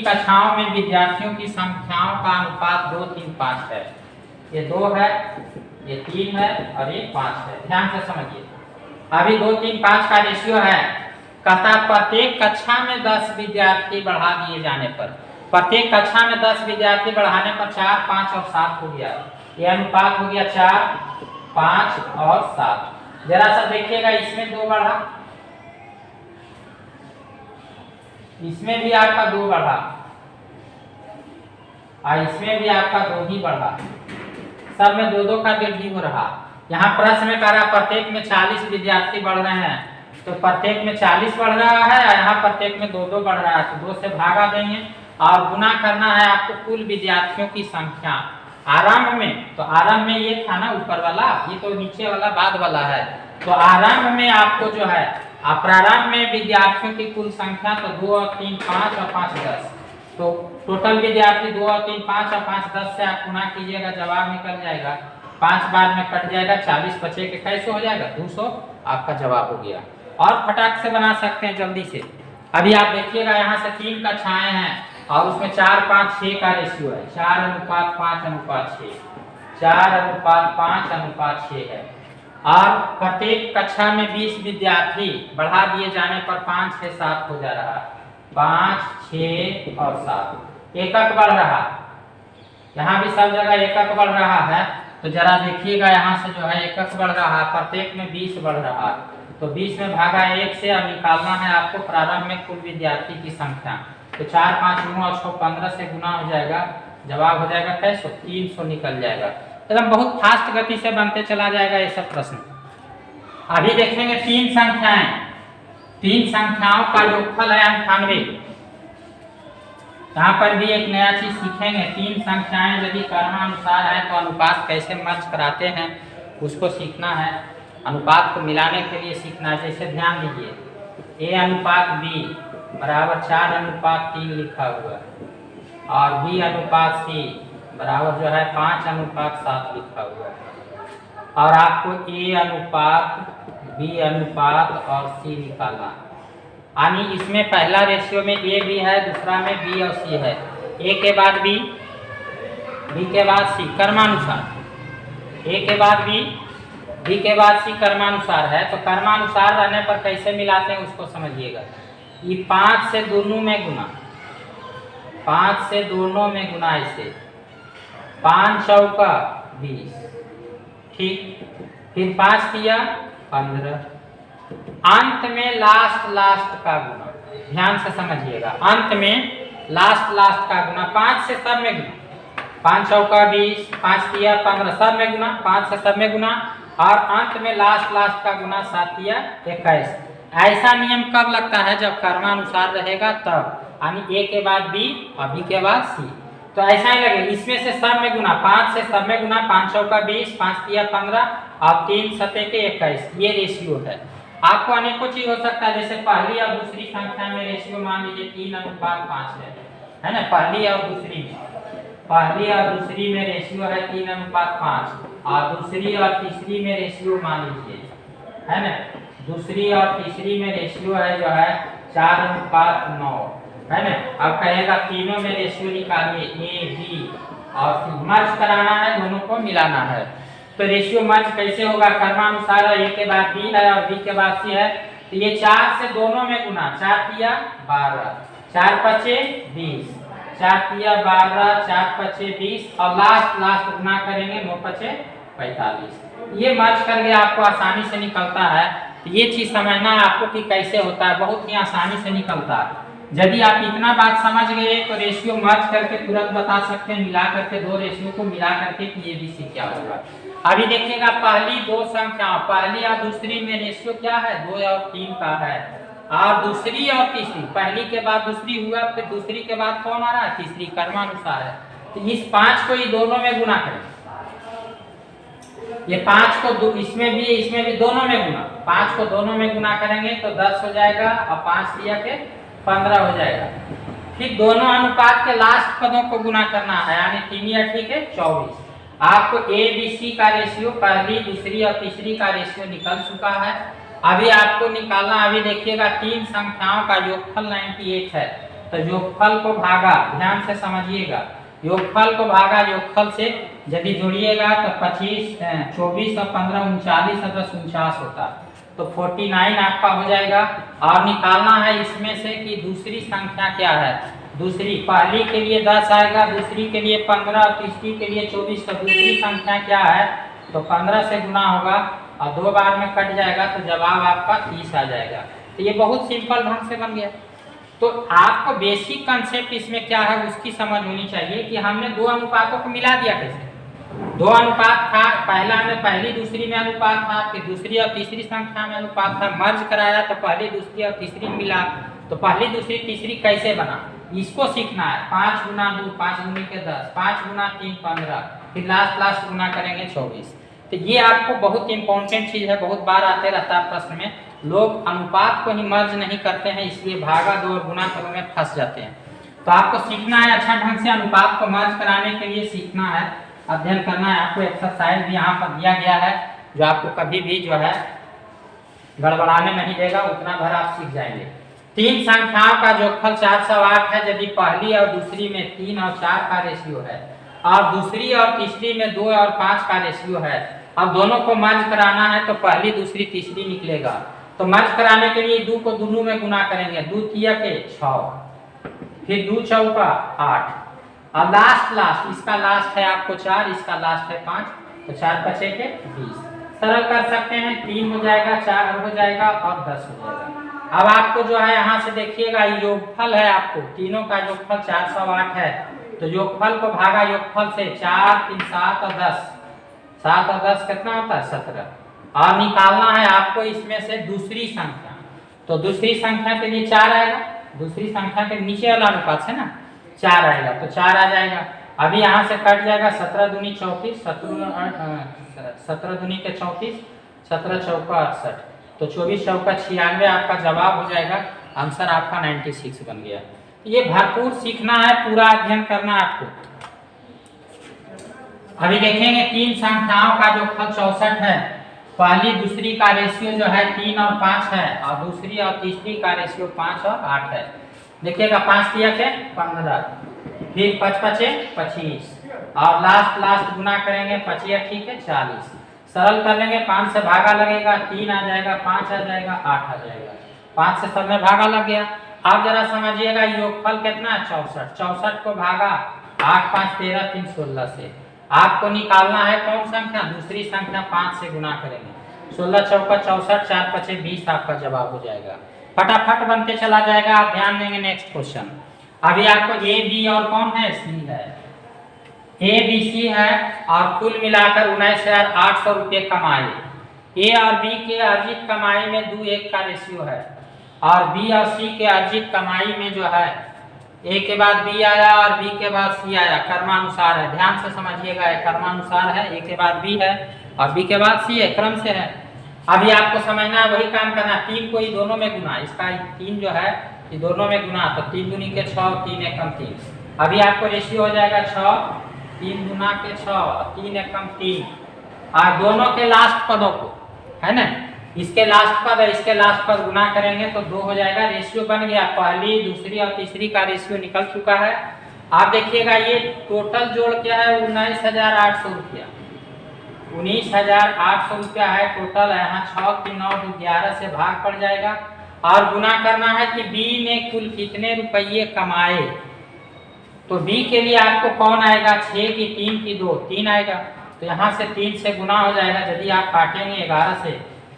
कक्षाओं में विद्यार्थियों की संख्याओं का अनुपात 2 3 5 है। ये 2 है, ये 3 है और ये 5 है। ध्यान से समझिए। अभी 2 3 5 का रेशियो है। कहता प्रत्येक कक्षा में 10 विद्यार्थी बढ़ा दिए जाने पर, प्रत्येक कक्षा में 10 विद्यार्थी बढ़ाने पर 4 5 और 7 हो गया। ये अनुपात हो गया 4 5 और 7। जरा सा देखिएगा, इसमें 2 बढ़ा, इसमें भी आपका 2 बढ़ा और इसमें भी आपका 2 ही बढ़ा। सब में 2 का वृद्धि हो रहा। यहाँ प्रश्न में कह रहा प्रत्येक में 40 विद्यार्थी बढ़ रहे हैं, तो प्रत्येक में 40 बढ़ रहा है और यहाँ प्रत्येक में 2 बढ़ रहा है, तो 2 से भागा देंगे और गुना करना है आपको कुल विद्यार्थियों की संख्या। आरंभ में, तो आरंभ में ये था ना ऊपर वाला, ये तो नीचे वाला बाद वाला है। तो आरंभ में आपको जो है प्रारंभ में विद्यार्थियों की कुल संख्या तो 2 और 3 5 और 5 10, तो टोटल विद्यार्थी 2 और 3 5 और 5 10 से आप गुना कीजिएगा, जवाब निकल जाएगा। 5 बार में कट जाएगा, 40 बचे के कैसे हो जाएगा 200, आपका जवाब हो गया। और फटाक से बना सकते हैं जल्दी से। अभी आप देखिएगा, यहाँ से 3 कक्षाएं हैं और उसमें 4 5 6 का रेशियो है। 4:5:6, 4:5:6 है। और प्रत्येक कक्षा में 20 विद्यार्थी बढ़ा दिए जाने पर 5 6 7 हो जा रहा है। 5 6 और 7 एकक बढ़ रहा। यहाँ भी सब जगह एकक बढ़ रहा है। तो जरा देखिएगा, यहाँ से जो है एकक बढ़ रहा है, प्रत्येक में 20 बढ़ रहा है। तो 20 में भागा 1 से अब निकालना है आपको प्रारंभ में कुल विद्यार्थी की संख्या। तो 4 5 9 और 6 15 से गुना हो जाएगा, जवाब हो जाएगा 300 निकल जाएगा। एकदम बहुत फास्ट गति से बनते चला जाएगा ये सब प्रश्न। अभी देखेंगे 3 संख्याएं, 3 संख्याओं का योगफल है 98। यहाँ पर भी एक नया चीज सीखेंगे। 3 संख्याएं यदि क्रमानुसार है तो अनुपात कैसे मर्ज कराते हैं उसको सीखना है। अनुपात को मिलाने के लिए सीखना है। जैसे ध्यान दीजिए, A अनुपात B बराबर 4 अनुपात 3 लिखा हुआ है और B अनुपात C बराबर जो है 5 अनुपात 7 लिखा हुआ है और आपको A अनुपात B अनुपात और C निकालना। यानी इसमें पहला रेशियो में A भी है, दूसरा में B और C है। A के बाद B, B के बाद C क्रमानुसार, A के बाद B, B के बाद C क्रमानुसार है। तो क्रमानुसार रहने पर कैसे मिलाते हैं उसको समझिएगा। ये 5 से दोनों में गुना, 5 से दोनों में गुना, ऐसे 5 चौका 20, ठीक। फिर 5 दिया 15, अंत में लास्ट का गुना। ध्यान से समझिएगा, अंत में लास्ट का गुना। 5 से सब में गुना, 5 चौका 20, 5 दिया 15, सब में गुना, 5 से सब में गुना और अंत में लास्ट का गुना 7 दिया 21। ऐसा नियम कब लगता है? जब कर्मानुसार रहेगा तब, यानी A के बाद B और B के बाद C। तो ऐसा ही लगे, इसमें से सब में गुना, 5 से सब में गुना, 5 चौका 20, 5 दिया 15 और 3 सते के 21। ये रेशियो है। आपको अनेकों चीज हो सकता है, जैसे पहली और दूसरी संख्या में रेशियो मान लीजिए 3 अनुपात 5 है ना। पहली और दूसरी में रेशियो है 3 अनुपात 5 और दूसरी और तीसरी में रेशियो मान लीजिए, है ना। दूसरी और तीसरी में रेशियो है जो है 4 अनुपात 9, है ना। अब कहेगा तीनों में रेशियो निकालिए, A B और C मर्ज कराना है, दोनों को मिलाना है। तो रेशियो मर्ज कैसे होगा? कर्मानुसार A के बाद B है और B के बाद C है। तो ये 4 से दोनों में गुना, 4 दिया 12, 4 पचे 20, 4 दिया 12, 4 पचे 20 और लास्ट गुना करेंगे 9 पचे 45। ये मर्ज करके आपको आसानी से निकलता है। तो ये चीज समझना है आपको कि कैसे होता है, बहुत ही आसानी से निकलता है। यदि आप इतना बात समझ गए तो रेशियो मर्ज करके तुरंत बता सकते हैं, मिला करके दो रेशियो को मिला करके कि ये भी सी क्या होगा। अभी देखिएगा, पहली दो संख्या, पहली और दूसरी में रेशियो क्या है? 2 और 3 का है। और दूसरी और तीसरी, पहली के बाद दूसरी हुआ, फिर दूसरी के बाद कौन आ रहा है? तीसरी, कर्मानुसार है। तो इस 5 को ये दोनों में गुना करें, ये 5 को इसमें भी दोनों में गुना, 5 को दोनों में गुना करेंगे तो 10 हो जाएगा और 5 दिया के 15 हो जाएगा। फिर दोनों अनुपात के लास्ट पदों को गुना करना है, यानी 3 या ठीक है 24। आपको A B C का रेशियो, पहली दूसरी और तीसरी का रेशियो निकल चुका है। अभी आपको निकालना, अभी देखिएगा 3 संख्याओं का योगफल 98 है। तो योगफल को भागा, ध्यान से समझिएगा, योगफल को भागा योगफल से यदि जोड़िएगा तो 25, 24 और 15 39 और 10 49 होता, तो 49 आपका हो जाएगा। और निकालना है इसमें से कि दूसरी संख्या क्या है। दूसरी, पहली के लिए 10 आएगा, दूसरी के लिए 15 और तीसरी के लिए 24। तो दूसरी संख्या क्या है? तो 15 से गुना होगा और 2 बार में कट जाएगा, तो जवाब आपका 30 आ जाएगा। तो ये बहुत सिंपल ढंग से बन गया। तो आपको बेसिक कंसेप्ट इसमें क्या है उसकी समझ होनी चाहिए कि हमने 2 अनुपातों को मिला दिया कैसे। 2 अनुपात था, पहला में पहली दूसरी में अनुपात था, फिर दूसरी और तीसरी संख्या में अनुपात था, मर्ज कराया तो पहली दूसरी और तीसरी मिला। तो पहली दूसरी तीसरी कैसे बना, इसको सीखना है। 5 गुना 2, 5 गुने के 10, 5 गुना 3 15, फिर लास्ट गुना करेंगे 24। तो ये आपको बहुत इंपॉर्टेंट चीज है, बहुत बार आते रहता है प्रश्न में। लोग अनुपात को ही मर्ज नहीं करते हैं, इसलिए भागा दो और गुना करो में फंस जाते हैं। तो आपको सीखना है अच्छा ढंग से अनुपात को मर्ज कराने के लिए सीखना है, अध्ययन करना है। आपको एक्सरसाइज भी यहाँ पर दिया गया है जो आपको कभी भी जो है गड़बड़ाने नहीं देगा, उतना भर आप सीख जाएंगे। 3 संख्याओं का जोगफल 408 है यदि पहली और दूसरी में 3 और 4 का रेशियो है और दूसरी और तीसरी में 2 और 5 का रेशियो है। अब दोनों को मर्ज कराना है तो पहली दूसरी तीसरी निकलेगा। तो मर्ज कराने के लिए 2 को दोनों में गुना करेंगे, 2 तिया के 6, फिर 2 चौका 8 और लास्ट इसका लास्ट है आपको 4, इसका लास्ट है 5, तो 4 बचे के 20। सरल कर सकते हैं, 3 हो जाएगा, 4 हो जाएगा और 10 हो जाएगा। अब आपको जो है यहाँ से देखिएगा योगफल है, आपको तीनों का योगफल 408 है। तो योगफल को भागा योगफल से, 4 3 7 और 10, 7 और 10 कितना होता है? 17। और निकालना है आपको इसमें से दूसरी संख्या। तो दूसरी संख्या के लिए 4 आएगा, दूसरी संख्या के नीचे वाला अनुपात है ना, 4 आएगा तो 4 आ जाएगा। अभी यहाँ से कट जाएगा 17 दूनी 34, 17 दूनी के 34, 17 चौका 68, तो 24 चौका 96 आपका जवाब हो जाएगा। आंसर आपका 96 बन गया। ये भरपूर सीखना है, पूरा अध्ययन करना है आपको। अभी देखेंगे तीन संख्याओं का जो फल 64 है, पहली दूसरी का रेशियो जो है 3 और 5 है, और दूसरी और तीसरी का रेशियो 5 और 8 है। देखिएगा 5 दिया के 15, फिर 5 पचे 25, और लास्ट गुना करेंगे 25 ठीक है 40। सरल कर लेंगे, 5 से भागा लगेगा 3 आ जाएगा, 5 आ जाएगा, 8 आ जाएगा। 5 से सब में भागा लग गया। आप जरा समझिएगा योगफल कितना है 64, 64 को भागा 8 5 13 3 16 से। आपको निकालना है कौन संख्या, दूसरी संख्या 5 से गुना करेंगे। 16 चौका 64, 4 पचे 20 आपका जवाब हो जाएगा। फटाफट बनते चला जाएगा। आप ध्यान देंगे नेक्स्ट क्वेश्चन। अभी आपको ए बी और कौन है, सी है। ए बी सी है और कुल मिलाकर 19,800 रुपये कमाए। ए और बी के अर्जित कमाई में 2:1 का रेशियो है, और बी और सी के अर्जित कमाई में जो है ए के बाद बी आया और बी के बाद सी आया, क्रमानुसार है। ध्यान से समझिएगा, क्रमानुसार है, ए के बाद बी है और बी के बाद सी है, क्रम से है। अभी आपको समझना है, वही काम करना। 3 को ही दोनों में गुना, इसका 3 जो है ये दोनों में गुना, तो 3 दूनी के 6, 3 एकम 3। अभी आपको रेशियो हो जाएगा 6, 3 गुना के 6, 3 एकम 3, और दोनों के लास्ट पदों को है ना, इसके लास्ट पद और इसके लास्ट पद गुना करेंगे तो 2 हो जाएगा। रेशियो बन गया, पहली दूसरी और तीसरी का रेशियो निकल चुका है। आप देखिएगा ये टोटल जोड़ क्या है, 19,800 रुपया। 19,800 रुपया है टोटल। यहाँ 6 3 9 11 से भाग पड़ जाएगा, और गुना करना है कि बी ने कुल कितने रुपये कमाए। तो बी के लिए आपको कौन आएगा, 6 की 3 की 2, 3 आएगा। तो यहाँ से 3 से गुना हो जाएगा। यदि आप काटेंगे 11 से,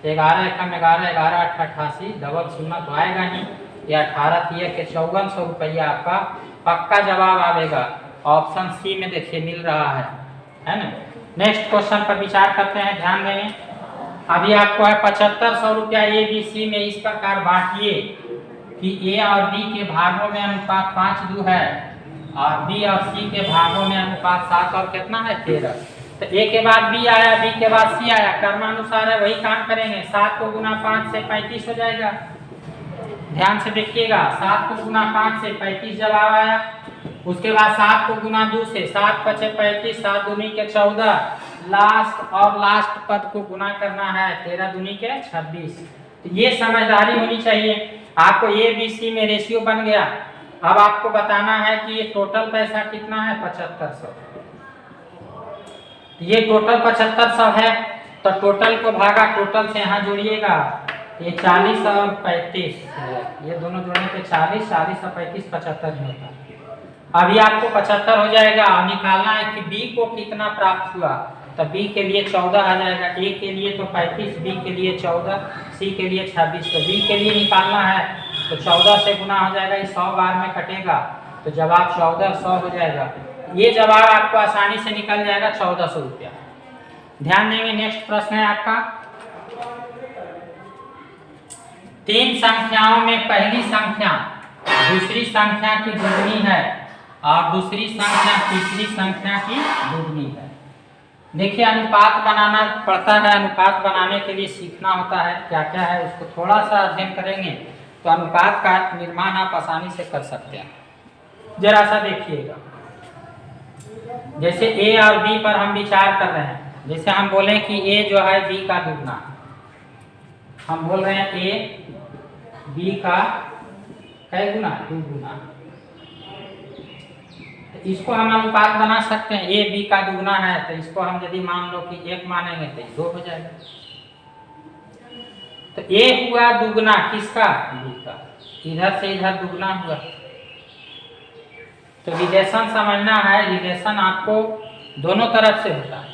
11 एकम 11, 11 8 88, डबल शून्य तो आएगा ही। ये 18 3 के 5400 रुपया आपका पक्का जवाब आएगा। ऑप्शन सी में देखिए मिल रहा है ना। नेक्स्ट क्वेश्चन पर विचार करते हैं, ध्यान देंगे। अभी आपको है 7500 रुपया ए बी सी में इस प्रकार बांटिए कि ए और बी के भागों में अनुपात 5:2 है, और बी और सी के भागों में अनुपात 7 और कितना है 13। तो ए के बाद बी आया, बी के बाद सी आया, क्रमानुसार है, वही काम करेंगे। 7 को गुना 5 से 35 हो जाएगा। ध्यान से देखिएगा, 7 को गुना 5 से 35 जवाब आया। उसके बाद 7 को गुना 2 से, 7 पचे 35, 7 दूनी के 14, लास्ट पद को गुना करना है, 13 दूनी के 26। तो ये समझदारी होनी चाहिए आपको। ए बी सी में रेशियो बन गया। अब आपको बताना है कि ये टोटल पैसा कितना है, 7500। ये टोटल 7500 है, तो टोटल को भागा टोटल से यहाँ जोड़िएगा। ये 40 और 35 है, ये दोनों जोड़ने पे 40, 40 और 35 75 होता है। अभी आपको 75 हो जाएगा, और निकालना है कि बी को कितना प्राप्त हुआ। तो बी के लिए 14 आ जाएगा, ए के लिए तो 35, बी के लिए 14, सी के लिए 26। तो बी के लिए निकालना है तो 14 से गुना हो जाएगा, ये 100 बार में कटेगा, तो जवाब 1400 हो जाएगा। ये जवाब आपको आसानी से निकल जाएगा 1400 रुपया। ध्यान देंगे, नेक्स्ट प्रश्न है आपका। 3 संख्याओं में पहली संख्या दूसरी संख्या की दुगनी है, और दूसरी संख्या तीसरी संख्या की दुगनी है। देखिए अनुपात बनाना पड़ता है, अनुपात बनाने के लिए सीखना होता है क्या क्या है, उसको थोड़ा सा अध्ययन करेंगे तो अनुपात का निर्माण आप आसानी से कर सकते हैं। जरा सा देखिएगा, जैसे ए और बी पर हम विचार कर रहे हैं। जैसे हम बोले कि ए जो है बी का दुगना, हम बोल रहे हैं ए बी का कै गुना, 2 गुना। तो इसको हम अनुपात बना सकते हैं। ए बी का दुगना है तो इसको हम यदि मान लो कि 1 मानेंगे तो 2 हो जाएगा। तो ए हुआ दुगना किसका, बी का, इधर से इधर दुगना हुआ। तो रिलेशन समझना है, रिलेशन आपको दोनों तरफ से होता है।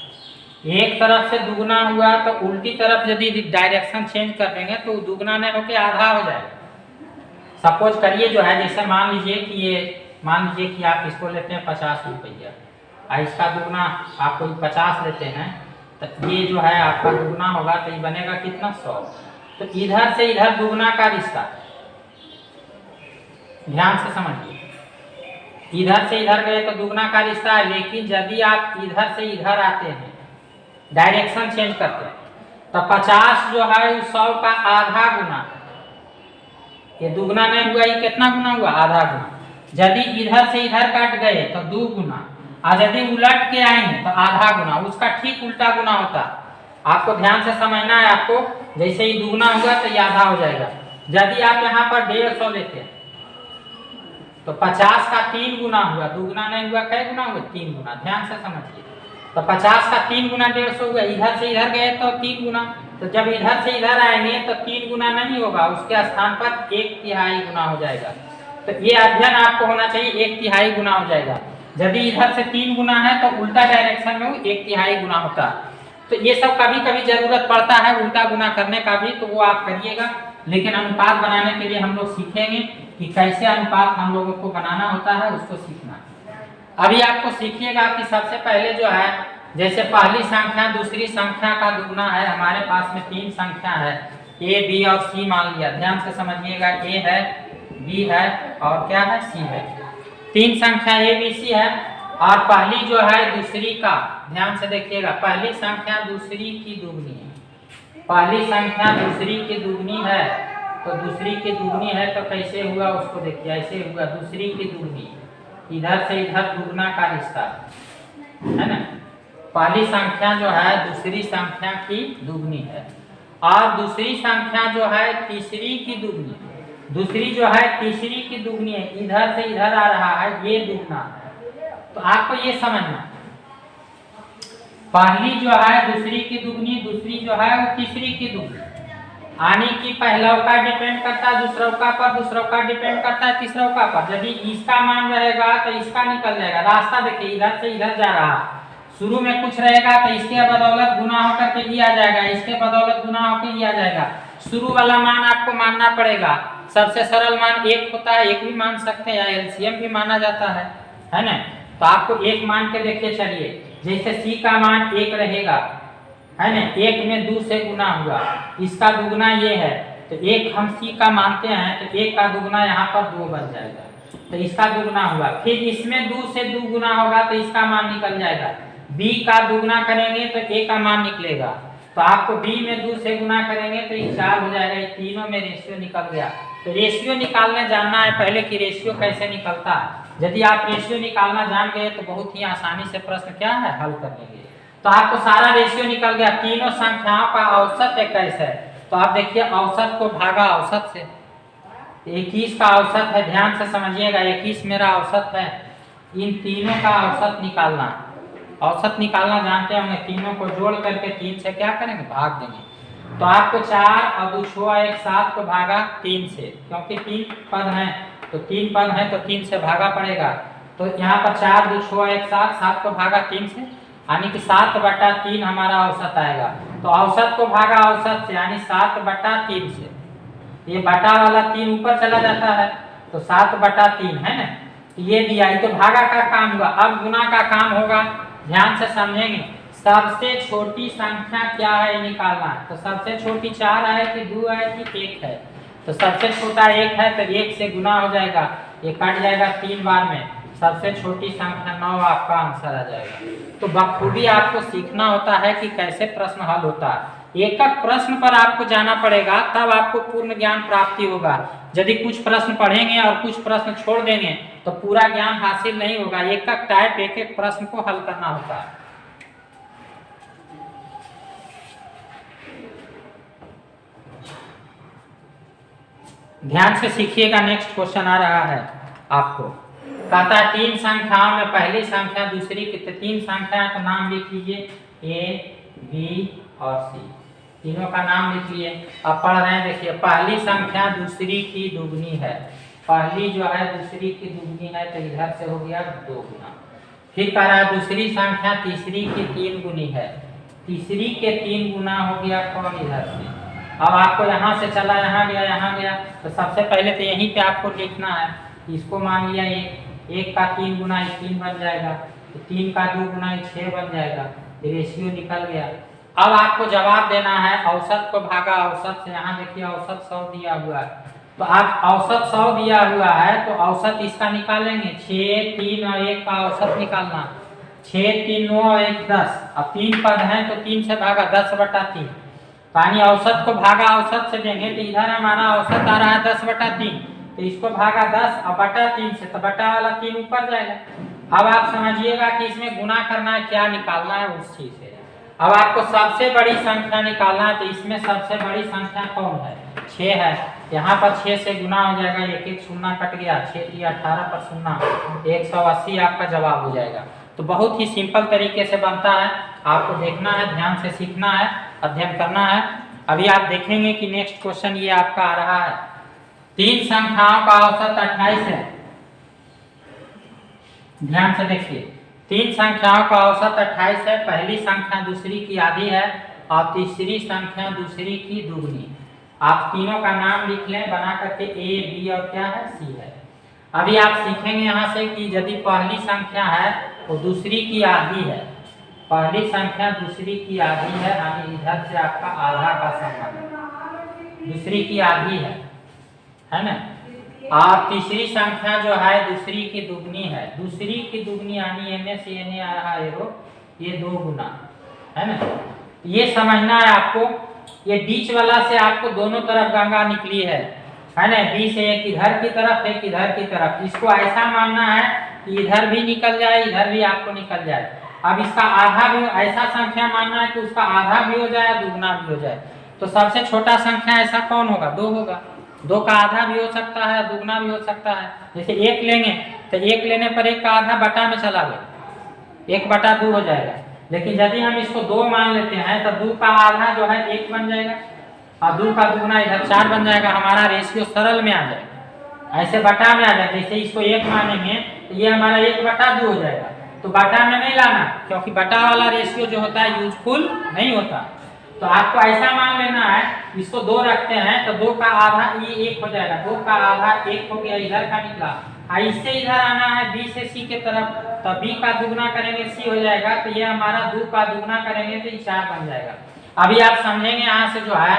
एक तरफ से दुगना हुआ तो उल्टी तरफ यदि डायरेक्शन चेंज कर देंगे तो दुगना नहीं होकर आधा हो जाएगा। सपोज करिए जो है, जैसे मान लीजिए कि आप इसको लेते हैं 50 रुपया, और इसका दुगना आप कोई 50 लेते हैं, तो ये जो है आपका दुगना होगा तो ये बनेगा कितना, 100। तो इधर से इधर दुगना का रिश्ता, ध्यान से समझिए। इधर से इधर गए तो दुगना का रिश्ता है, लेकिन यदि आप इधर से इधर आते हैं, डायरेक्शन चेंज करते हैं, तो 50 जो है 100 का आधा गुना, ये दुगना नहीं हुआ, ये कितना गुना हुआ, आधा गुना। यदि इधर से इधर काट गए तो 2 गुना, और यदि उलट के आएंगे तो आधा गुना, उसका ठीक उल्टा गुना होता। आपको ध्यान से समझना है। आपको जैसे ही दुगना हुआ तो ये आधा हो जाएगा। यदि आप यहाँ पर 150 लेते हैं तो 50 का 3 गुना हुआ, दुगना नहीं हुआ, कै गुना हुआ, 3 गुना। ध्यान से समझिए, तो 50 का 3 गुना 150 हुआ, इधर से इधर गए तो 3 गुना, तो जब इधर से इधर आएंगे तो 3 गुना नहीं होगा, उसके स्थान पर 1/3 गुना हो जाएगा। तो ये अध्ययन आपको होना चाहिए, 1/3 गुना हो जाएगा। यदि इधर से 3 गुना है तो उल्टा डायरेक्शन में वो 1/3 गुना होता है। तो ये सब कभी कभी जरूरत पड़ता है उल्टा गुना करने का भी, तो वो आप करिएगा। लेकिन अनुपात बनाने के लिए हम लोग सीखेंगे कि कैसे अनुपात हम लोगों को बनाना होता है, उसको सीखना। अभी आपको सीखिएगा कि सबसे पहले जो है, जैसे पहली संख्या दूसरी संख्या का दुगना है, हमारे पास में 3 संख्या है, ए बी और सी मान लिया। ध्यान से समझिएगा, ए है, बी है और क्या है, सी है। 3 संख्या ए बी सी है, और पहली जो है दूसरी का, ध्यान से देखिएगा, पहली संख्या दूसरी की दुगनी है। पहली संख्या दूसरी की दुगनी है, तो दूसरी की दुगनी है तो कैसे हुआ उसको देखिए, ऐसे हुआ, दूसरी की दुगनी, इधर से इधर दुगना का रिश्ता है ना। पहली संख्या जो है दूसरी संख्या की दुगनी है, और दूसरी संख्या जो है तीसरी की दुगनी, दूसरी जो है तीसरी की दुगनी है, इधर से इधर आ रहा है, ये दुगना है। तो आपको ये समझना, पहली जो है दूसरी की दुगनी, दूसरी जो है वो तीसरी की दुगनी, यानी कि पहला का डिपेंड करता है दूसरा का पर, दूसरा का डिपेंड करता है तीसरा का पर। यदि इसका मान रहेगा तो इसका निकल जाएगा। रास्ता देखिए, इधर से इधर जा रहा है, शुरू में कुछ रहेगा तो इसके बदौलत गुना होकर के ये आ जाएगा, इसके बदौलत गुना होकर ये आ जाएगा। शुरू वाला मान आपको मानना पड़ेगा। सबसे सरल मान 1 होता है, 1 भी मान सकते हैं, एलसीएम भी माना जाता है ना। तो आपको 1 मान के देखिए, चलिए जैसे सी का मान 1 रहेगा, है ना, 1 में 2 से गुना हुआ, इसका दुगना ये है, तो 1 हम सी का मानते हैं, तो 1 का दुगना यहाँ पर 2 बन जाएगा, तो इसका दुगना हुआ। फिर इसमें 2 से 2 गुना होगा तो इसका मान निकल जाएगा। बी का दुगना करेंगे तो ए का मान निकलेगा, तो आपको बी में 2 से गुना करेंगे तो ये 4 हो जाएगा। ये तीनों में रेशियो निकल गया। तो रेशियो निकालने जानना है पहले कि रेशियो कैसे निकलता है। यदि आप रेशियो निकालना जान गए तो बहुत ही आसानी से प्रश्न क्या है, हल कर लेंगे। तो आपको सारा रेशियो निकल गया। तीनों संख्याओं का औसत 21 है, तो आप देखिए औसत को भागा औसत से, 21 का औसत है। ध्यान से समझिएगा, 21 मेरा औसत है। इन तीनों का औसत निकालना, औसत निकालना जानते होंगे, तीनों को जोड़ करके 3 से क्या करेंगे, भाग देंगे। तो आपको 4 और 2 6 1 7 को भागा 3 से, क्योंकि 3 पद हैं, तो 3 पद हैं तो 3 से भागा पड़ेगा। तो यहाँ पर 4 2 6 1 7, 7 को भागा 3 से, यानी कि 7/3 हमारा औसत आएगा। तो औसत को भागा औसत से, यानी 7/3 से, ये बटा वाला 3 ऊपर चला जाता है, तो 7/3 है ना। ये दिया, ये तो भागा का काम हुआ। अब गुना का काम होगा। ध्यान से समझेंगे, सबसे छोटी संख्या क्या है निकालना। तो सबसे छोटी 4 है कि 2 है कि 1 है, तो सबसे छोटा 1 है, तो 1 से गुना हो जाएगा, ये कट जाएगा 3 बार में, सबसे छोटी संख्या 9 आपका आंसर आ जाएगा। तो बखूबी आपको सीखना होता है कि कैसे प्रश्न हल होता है। एक एक प्रश्न पर आपको जाना पड़ेगा, तब आपको पूर्ण ज्ञान प्राप्ति होगा। यदि कुछ प्रश्न पढ़ेंगे और कुछ प्रश्न छोड़ देंगे तो पूरा ज्ञान हासिल नहीं होगा। एक एक टाइप, एक एक प्रश्न को हल करना होता है। ध्यान से सीखिएगा। नेक्स्ट क्वेश्चन आ रहा है आपको, कहता है 3 संख्याओं में पहली संख्या दूसरी की, 3 संख्या का नाम लिख लीजिए, ए बी और सी, तीनों का नाम लिख लिए। अब पढ़ रहे हैं, देखिए पहली संख्या दूसरी की दुगनी है, पहली जो है दूसरी की दुगनी है, तो इधर से हो गया 2 गुना। फिर कह रहा है दूसरी संख्या तीसरी की 3 गुनी है, तीसरी के 3 गुना हो गया कौन, इधर से। अब आपको यहाँ से चला, यहाँ गया, यहाँ गया, तो सबसे पहले तो यहीं पे आपको लिखना है। इसको मान लिया 1 का 3 गुना 3 बन जाएगा, तो 3 का 2 गुना 6 बन जाएगा, रेशियो निकल गया। अब आपको जवाब देना है, औसत को भागा औसत से। यहाँ देखिए औसत 100 दिया हुआ है, तो आप औसत 100 दिया हुआ है तो औसत इसका निकालेंगे 6, 3 और 1 का औसत निकालना। 6, 3, 9 और 1 10। अब 3 पद हैं तो 3 से भागा 10/3। यानी औसत को भागा औसत से देंगे तो इधर हमारा औसत आ रहा है 10/3, तो इसको भागा 10 और बटा 3 से, तो बटा वाला 3 ऊपर जाएगा। अब आप समझिएगा कि इसमें गुना करना है, क्या निकालना है उस चीज से। अब आपको सबसे बड़ी संख्या निकालना है, तो इसमें सबसे बड़ी संख्या कौन है? 6 है। यहाँ पर 6 से गुना हो जाएगा, एक एक शून्य कट गया, 6 3 18 पर शून्य, 180 आपका जवाब हो जाएगा। तो बहुत ही सिंपल तरीके से बनता है, आपको देखना है, ध्यान से सीखना है, अध्ययन करना है। अभी आप देखेंगे कि नेक्स्ट क्वेश्चन ये आपका आ रहा है, 3 संख्याओं का औसत 28 है। ध्यान से देखिए, 3 संख्याओं का औसत 28 है। पहली संख्या दूसरी की आधी है और तीसरी संख्या दूसरी की दुगनी। आप तीनों का नाम लिख लें बना करके, ए बी और क्या है सी है। अभी आप सीखेंगे यहाँ से कि यदि पहली संख्या है वो दूसरी की आधी है, पहली संख्या दूसरी की आधी है, यानी इधर से आपका आधा का संबंध, दूसरी की आधी है ना। और तीसरी संख्या जो है दूसरी की दुगनी है, दूसरी की दुगनी यानी एन से एन आ रहा है ये 2 गुना है ना। ये समझना है आपको, ये बीच वाला से आपको दोनों तरफ गंगा निकली है ना, बी से एक इधर की तरफ एक इधर की तरफ। इसको ऐसा मानना है कि इधर भी निकल जाए इधर भी आपको निकल जाए। अब इसका आधा भी ऐसा संख्या मानना है कि उसका आधा भी हो जाए दुगना भी हो जाए। तो सबसे छोटा संख्या ऐसा कौन होगा? 2 होगा। 2 का आधा भी हो सकता है दुगना भी हो सकता है। जैसे 1 लेंगे तो 1 लेने पर 1 का आधा बटा में चला गया, 1/2 हो जाएगा। लेकिन यदि हम इसको 2 मान लेते हैं तो 2 का आधा जो है 1 बन जाएगा और 2 का दुगना इधर 4 बन जाएगा। हमारा रेशियो सरल में आ जाएगा, ऐसे बटा में आ जाएगा। जैसे इसको 1 मानेंगे तो ये हमारा 1/2 हो जाएगा। तो बटा में नहीं लाना, क्योंकि बटा वाला रेशियो जो होता है यूजफुल नहीं होता। तो आपको ऐसा मान लेना है, इसको 2 रखते हैं तो 2 का आधा ये 1 हो जाएगा, 2 का आधा 1 हो गया, इधर का निकला। इससे इधर आना है बी से सी के तरफ, तो बी का दुगना करेंगे सी हो जाएगा, तो ये हमारा 2 का दुगना करेंगे तो ये 4 बन जाएगा। अभी आप समझेंगे यहाँ से जो है,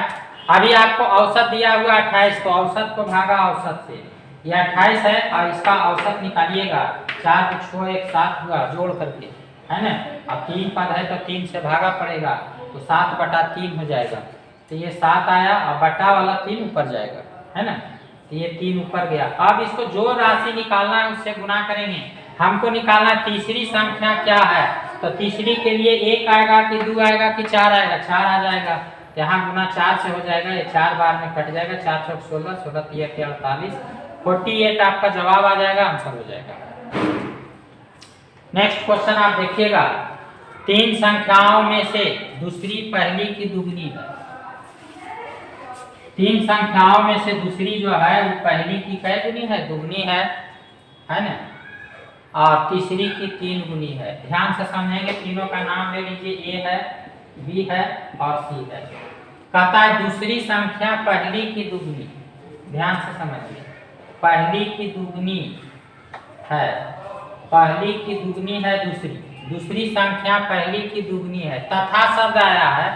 अभी आपको औसत दिया हुआ 28, तो औसत को भागा औसत से, ये 28 है और इसका औसत निकालिएगा। 4 को 6 1 7 हुआ जोड़ करके, है ना। अब 3 पद है तो 3 से भागा पड़ेगा, तो 7/3 हो जाएगा। तो ये 7 आया और बटा वाला 3 ऊपर जाएगा, है ना। तो ये 3 ऊपर गया। अब इसको जो राशि निकालना है उससे गुना करेंगे। हमको निकालना तीसरी संख्या क्या है, तो तीसरी के लिए 1 आएगा कि 2 आएगा कि 4 आएगा? 4 आ जाएगा। यहाँ गुना 4 से हो जाएगा, ये 4 बार में कट जाएगा, 4 चौक 16, 16 3 48, 48 आपका जवाब आ जाएगा, आंसर हो जाएगा। नेक्स्ट क्वेश्चन आप देखिएगा, 3 संख्याओं में से दूसरी पहली की दुगनी है। 3 संख्याओं में से दूसरी जो है वो पहली की कै गुनी है? दुगनी है ना। और तीसरी की 3 गुनी है। ध्यान से समझेंगे, तीनों का नाम ले लीजिए, ए है बी है और सी है। कहता है दूसरी संख्या पहली की दुगनी, ध्यान से समझिए, पहली की दुगनी है, पहली की दुगनी है दूसरी संख्या पहली की दुगनी है। तथा शब्द आया है,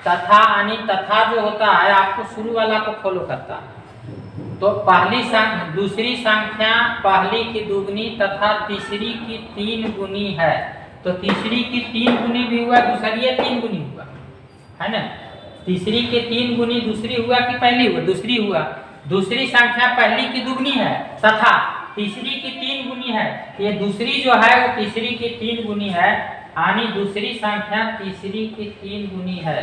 तथा यानी तथा जो होता है आपको शुरू वाला को फॉलो करता है। तो दूसरी संख्या पहली की दुगनी तथा तीसरी की 3 गुनी है। तो तीसरी की 3 गुनी भी हुआ, दूसरी 3 गुनी हुआ, है ना। तीसरी के 3 गुनी दूसरी हुआ कि पहली हुआ? दूसरी हुआ। दूसरी संख्या पहली की दुगनी है तथा तीसरी की 3 गुनी है। ये दूसरी जो है वो तीसरी की 3 गुनी है, यानी दूसरी संख्या तीसरी की 3 गुनी है।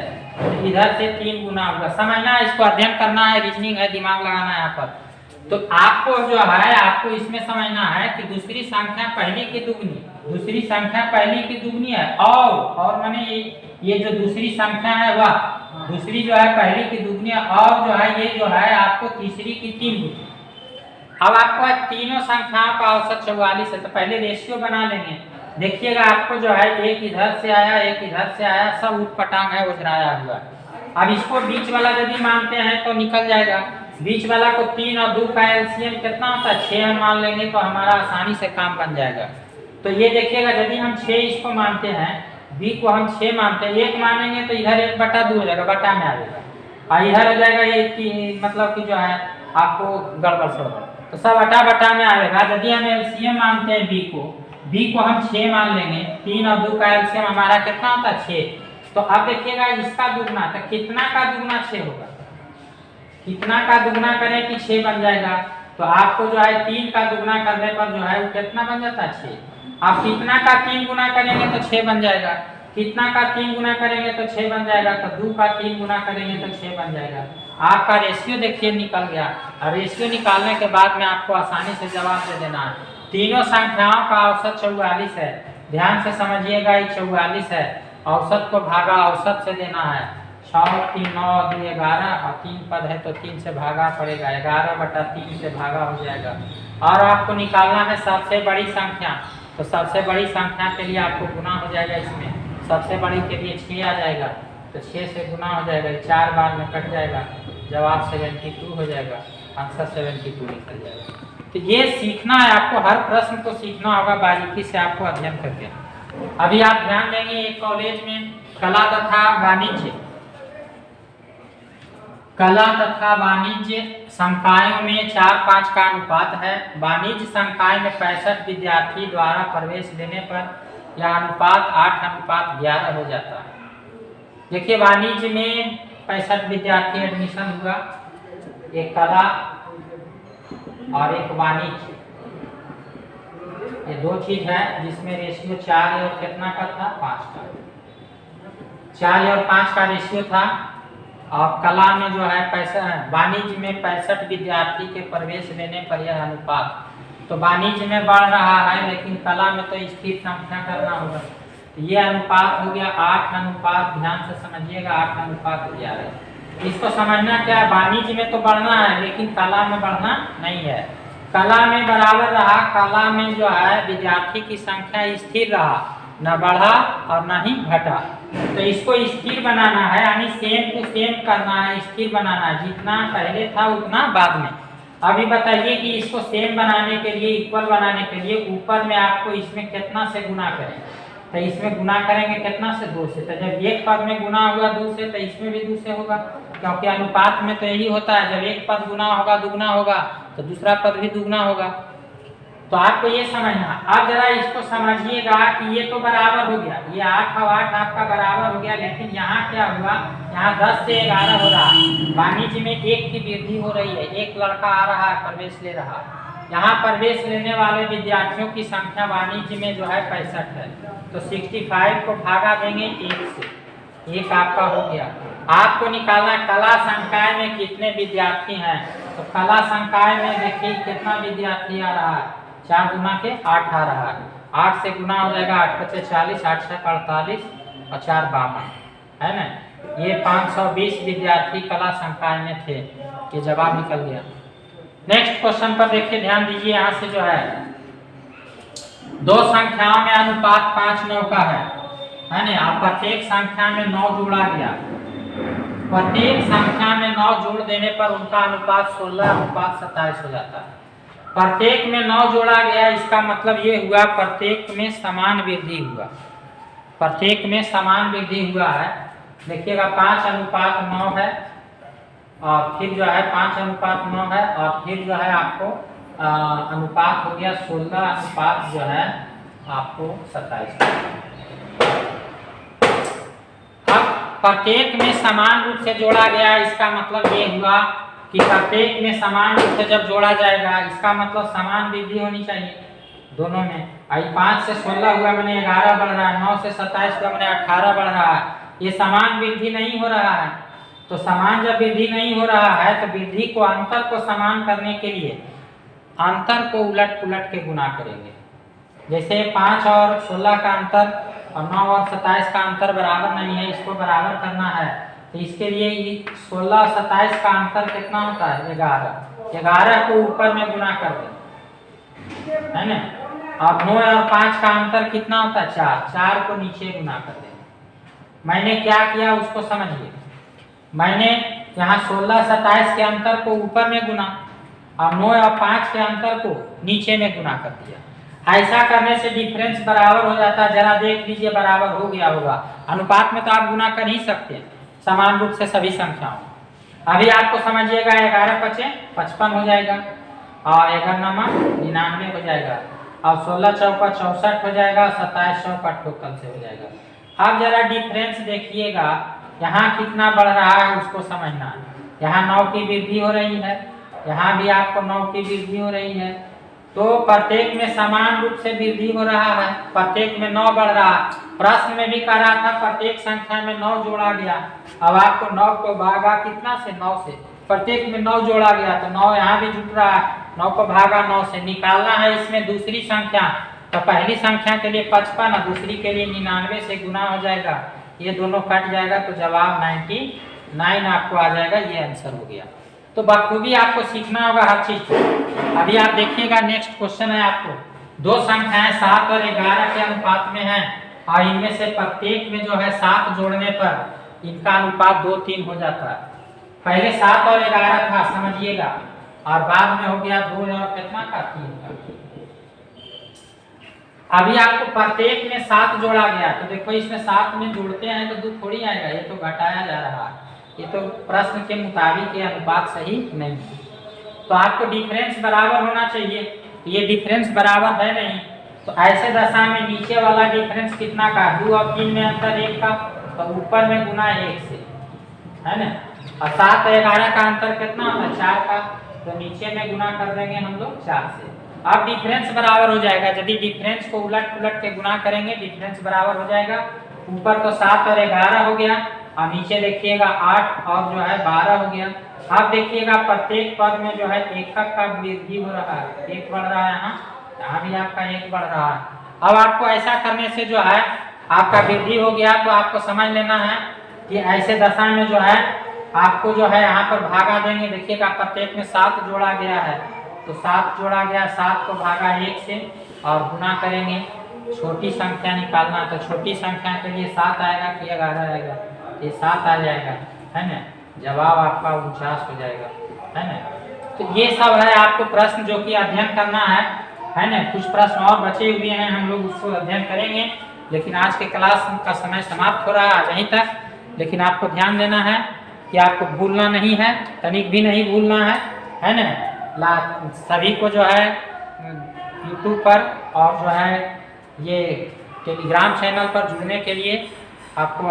इधर से 3 गुना होगा। समझना है, इसको अध्ययन करना है, रीजनिंग है, दिमाग लगाना है यहाँ पर। तो आपको जो है आपको इसमें समझना है कि दूसरी संख्या पहली की दुगनी, दूसरी संख्या पहली की दुगनी है और माने ये जो दूसरी संख्या है वह दूसरी जो है पहली की दुगनी है, और जो है ये जो है आपको तीसरी की 3 गुनी। अब आपको तीनों संख्याओं का औसत 44 है, तो पहले रेशियो बना लेंगे। देखिएगा आपको जो है एक इधर से आया एक इधर से आया, सब उठपटांग है, उजराया हुआ। अब इसको बीच वाला यदि मानते हैं तो निकल जाएगा। बीच वाला को 3 और 2 का एलसीएम कितना होता है? 6 हम मान लेंगे तो हमारा आसानी से काम बन जाएगा। तो ये देखिएगा, यदि हम 6 इसको मानते हैं, बी को हम 6 मानते हैं, 1 मानेंगे तो इधर 1/2 हो जाएगा, बटा में आ जाएगा, और इधर हो जाएगा ये मतलब कि जो है आपको गड़बड़ सड़बड़, तो सब अटा बटा में आएगा। यदि हम एलसीएम मानते हैं बी को हम 6 मान लेंगे, 3 और 2 का एलसीएम हमारा कितना होता है 6। तो अब देखिएगा इसका दुगना, तो कितना का दुगना 6 होगा, कितना का दुगना करें कि 6 बन जाएगा। तो आपको जो है 3 का दुगना करने पर जो है वो कितना बन जाता है 6। आप कितना का 3 गुना करेंगे तो 6 बन जाएगा, कितना का 3 गुना करेंगे तो 6 बन जाएगा, तो 2 का 3 गुना करेंगे तो 6 बन जाएगा। आपका रेशियो देखिए निकल गया। और रेशियो निकालने के बाद में आपको आसानी से जवाब दे देना है। तीनों संख्याओं का औसत 44 है, ध्यान से समझिएगा, ये 44 है। औसत को भागा औसत से देना है, 6 3 9 2 11 और 3 पद है तो 3 से भागा पड़ेगा, 11/3 से भागा हो जाएगा। और आपको निकालना है सबसे बड़ी संख्या, तो सबसे बड़ी संख्या के लिए आपको गुना हो जाएगा, इसमें सबसे बड़ी के लिए 6 आ जाएगा, तो 6 से गुना हो जाएगा, 4 बार में कट जाएगा, जवाब 72 हो जाएगा, आंसर 72 निकल जाएगा। तो ये सीखना है आपको, हर प्रश्न को सीखना होगा बारीकी से आपको अध्ययन करके। अभी आप ध्यान देंगे एक कॉलेज में कला तथा वाणिज्य, कला तथा वाणिज्य संकायों में 4:5 का अनुपात है। वाणिज्य संकाय में 65 विद्यार्थी द्वारा प्रवेश लेने पर यह अनुपात 8:11 हो जाता है। देखिए वाणिज्य में 65 विद्यार्थी एडमिशन हुआ, एक कला और एक वाणिज्य, ये 2 चीज है जिसमें रेशियो 4 और कितना का था 5 का, 4 और 5 का रेशियो था। और कला में जो है वाणिज्य में 65 विद्यार्थी के प्रवेश लेने पर यह अनुपात, तो वाणिज्य में बढ़ रहा है लेकिन कला में तो स्थिर संख्या करना होगा, तो ये अनुपात हो गया 8:, ध्यान से समझिएगा 8:11। इसको समझना क्या है, वाणिज्य में तो बढ़ना है लेकिन कला में बढ़ना नहीं है। कला में बराबर रहा, कला में जो है विद्यार्थी की संख्या स्थिर रहा, न बढ़ा और न ही घटा। तो इसको स्थिर बनाना है, यानी सेम टू सेम करना है, स्थिर बनाना है, जितना पहले था उतना बाद में। अभी बताइए कि इसको सेम बनाने के लिए, इक्वल बनाने के लिए ऊपर में आपको इसमें कितना से गुना करें, तो इसमें गुना करेंगे कितना से 2 से, तो जब एक पद में गुना होगा 2 से तो इसमें भी 2 से होगा, क्योंकि अनुपात में तो यही होता है, जब एक पद गुना होगा दुगना होगा तो दूसरा पद भी दुगना होगा। तो आपको ये समझना। अब जरा इसको समझिएगा कि ये तो बराबर हो गया, ये 8 और 8 आपका बराबर हो गया, लेकिन यहाँ क्या हुआ, यहाँ 10 से 11 हो रहा है। वाणिज्य में 1 की वृद्धि हो रही है, एक लड़का आ रहा है प्रवेश ले रहा है। यहाँ प्रवेश लेने वाले विद्यार्थियों की संख्या वाणिज्य में जो है 65 है, तो 65 को भागा देंगे 1 से, 1 आपका हो गया। आपको निकालना कला संकाय में कितने विद्यार्थी हैं, तो कला संकाय में देखिए कितना विद्यार्थी आ रहा है, 4 गुना के 8 आ रहा है, 8 से गुना हो जाएगा, 8 × 5 = 40, 8 × 48 और 4 = 52 है ना। ये 520 विद्यार्थी कला संकाय में थे, ये जवाब निकल गया। नेक्स्ट क्वेश्चन पर देखिए, ध्यान दीजिए, यहाँ से जो है 2 संख्याओं में अनुपात 5:9 का है ना। प्रत्येक संख्या में 9 जोड़ा गया, प्रत्येक संख्या में 9 जोड़ देने पर उनका अनुपात 16:27 हो जाता है। प्रत्येक में 9 जोड़ा गया, इसका मतलब ये हुआ प्रत्येक में समान वृद्धि हुआ, प्रत्येक में समान वृद्धि हुआ है। देखिएगा 5:9 है, और फिर जो है 5:9 है, और फिर जो है आपको अनुपात हो गया 16 जो है आपको 27। अब प्रत्येक में समान रूप से जोड़ा गया, इसका मतलब ये हुआ कि प्रत्येक में समान रूप से जब जोड़ा जाएगा, इसका मतलब समान वृद्धि होनी चाहिए दोनों में। आई 5 से 16 हुआ मैंने 11 बढ़ रहा है, 9 से 27 हुआ मैंने 18 बढ़ रहा है, ये समान वृद्धि नहीं हो रहा है। तो समान जब वृद्धि नहीं हो रहा है तो वृद्धि को, अंतर को समान करने के लिए अंतर को उलट पुलट के गुना करेंगे। जैसे 5 और 16 का अंतर और 9 और 27 का अंतर बराबर नहीं है, इसको बराबर करना है, तो इसके लिए 16 और 27 का अंतर कितना होता है 11, 11 को ऊपर में गुना कर दे, है ना। अब 9 और 5 का अंतर कितना होता है 4, 4 को नीचे गुना कर दे। मैंने क्या किया उसको समझिए, मैंने यहाँ 16 27 के अंतर को ऊपर में गुना और 9 और 5 के अंतर को नीचे में गुना कर दिया। ऐसा करने से डिफरेंस बराबर हो जाता है, जरा देख लीजिए बराबर हो गया होगा। अनुपात में तो आप गुना कर ही सकते हैं समान रूप से सभी संख्याओं, अभी आपको समझिएगा 11 पचे 55 हो जाएगा और 11 99 हो जाएगा और 16 चौका 64 हो जाएगा, 27 चौका टोटल से हो जाएगा। अब जरा डिफरेंस देखिएगा, यहाँ कितना बढ़ रहा है उसको समझना है। यहाँ 9 की वृद्धि हो रही है, यहाँ भी आपको 9 की वृद्धि हो रही है, तो प्रत्येक में समान रूप से वृद्धि हो रहा है, प्रत्येक में 9 बढ़ रहा है। प्रश्न में भी कह रहा था प्रत्येक संख्या में 9 जोड़ा गया। अब आपको 9 को भागा कितना से 9 से, प्रत्येक में 9 जोड़ा गया तो 9 यहाँ भी जुट रहा है, 9 को भागा 9 से। निकालना है इसमें दूसरी संख्या, तो पहली संख्या के लिए 55 और दूसरी के लिए 99 से गुना हो जाएगा, ये दोनों कट जाएगा तो जवाब 99 आपको आ जाएगा। ये आंसर हो गया। तो बखूबी आपको सीखना होगा हर चीज को। अभी आप देखिएगा नेक्स्ट क्वेश्चन है, आपको दो संख्याएं 7 और 11 के अनुपात में हैं और इनमें से प्रत्येक में जो है 7 जोड़ने पर इनका अनुपात 2-3 हो जाता है। पहले 7 और 11 था समझिएगा, और बाद में हो गया 2 और कितना का 3 का। अभी आपको प्रत्येक में 7 जोड़ा गया, तो देखो इसमें 7 में जोड़ते हैं तो 2 थोड़ी आएगा, ये तो घटाया जा रहा है, ये तो प्रश्न के मुताबिक ये अनुपात सही नहीं है। तो आपको डिफरेंस बराबर होना चाहिए, ये डिफरेंस बराबर है नहीं, तो ऐसे दशा में नीचे वाला डिफरेंस कितना का, 2 और 3 में अंतर 1 का, तो ऊपर में गुना 1 से, है ना। और 7 और 11 का अंतर कितना होता है, 4 का, तो नीचे में गुना कर देंगे हम लोग 4 से। अब डिफरेंस बराबर हो जाएगा, यदि डिफरेंस को उलट पुलट के गुना करेंगे डिफरेंस बराबर हो जाएगा। ऊपर तो 7 और 11 हो गया और नीचे देखिएगा 8 और जो है 12 हो गया। अब देखिएगा प्रत्येक पद में जो है एकक का वृद्धि हो रहा है, 1 बढ़ रहा है, यहाँ भी आपका 1 बढ़ रहा है। अब आपको ऐसा करने से जो है आपका वृद्धि हो गया, तो आपको समझ लेना है कि ऐसे दशा में जो है आपको जो है यहाँ पर भागा देंगे। देखिएगा प्रत्येक में 7 जोड़ा गया है, तो 7 जोड़ा गया, 7 को भागा 1 से और गुना करेंगे। छोटी संख्या निकालना, तो छोटी संख्या के लिए 7 आएगा कि 11 आएगा, ये 7 आ जाएगा, है ना। जवाब आपका 49 हो जाएगा, है ना। तो ये सब है आपको प्रश्न जो कि अध्ययन करना है ना। कुछ प्रश्न और बचे हुए हैं, हम लोग उसको अध्ययन करेंगे, लेकिन आज के क्लास का समय समाप्त हो रहा है आज यहीं तक। लेकिन आपको ध्यान देना है कि आपको भूलना नहीं है, तनिक भी नहीं भूलना है ना। सभी को जो है यूट्यूब पर और जो है ये टेलीग्राम चैनल पर जुड़ने के लिए आपको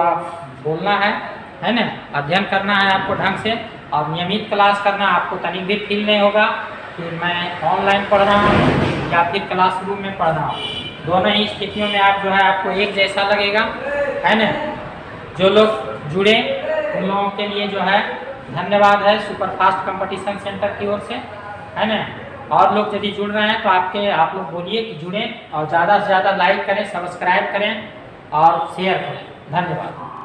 बोलना है ना। अध्ययन करना है आपको ढंग से और नियमित क्लास करना। आपको तनिक भी फील नहीं होगा कि मैं ऑनलाइन पढ़ रहा हूँ या फिर क्लासरूम में पढ़ रहा हूँ, दोनों ही स्थितियों में आप जो है आपको एक जैसा लगेगा, है ना। जो लोग जुड़े उन लोगों के लिए जो है धन्यवाद है सुपरफास्ट कंपटीशन सेंटर की ओर से, है ना। और लोग यदि जुड़ रहे हैं तो आप लोग बोलिए कि जुड़ें और ज़्यादा से ज़्यादा लाइक करें, सब्सक्राइब करें और शेयर करें। धन्यवाद।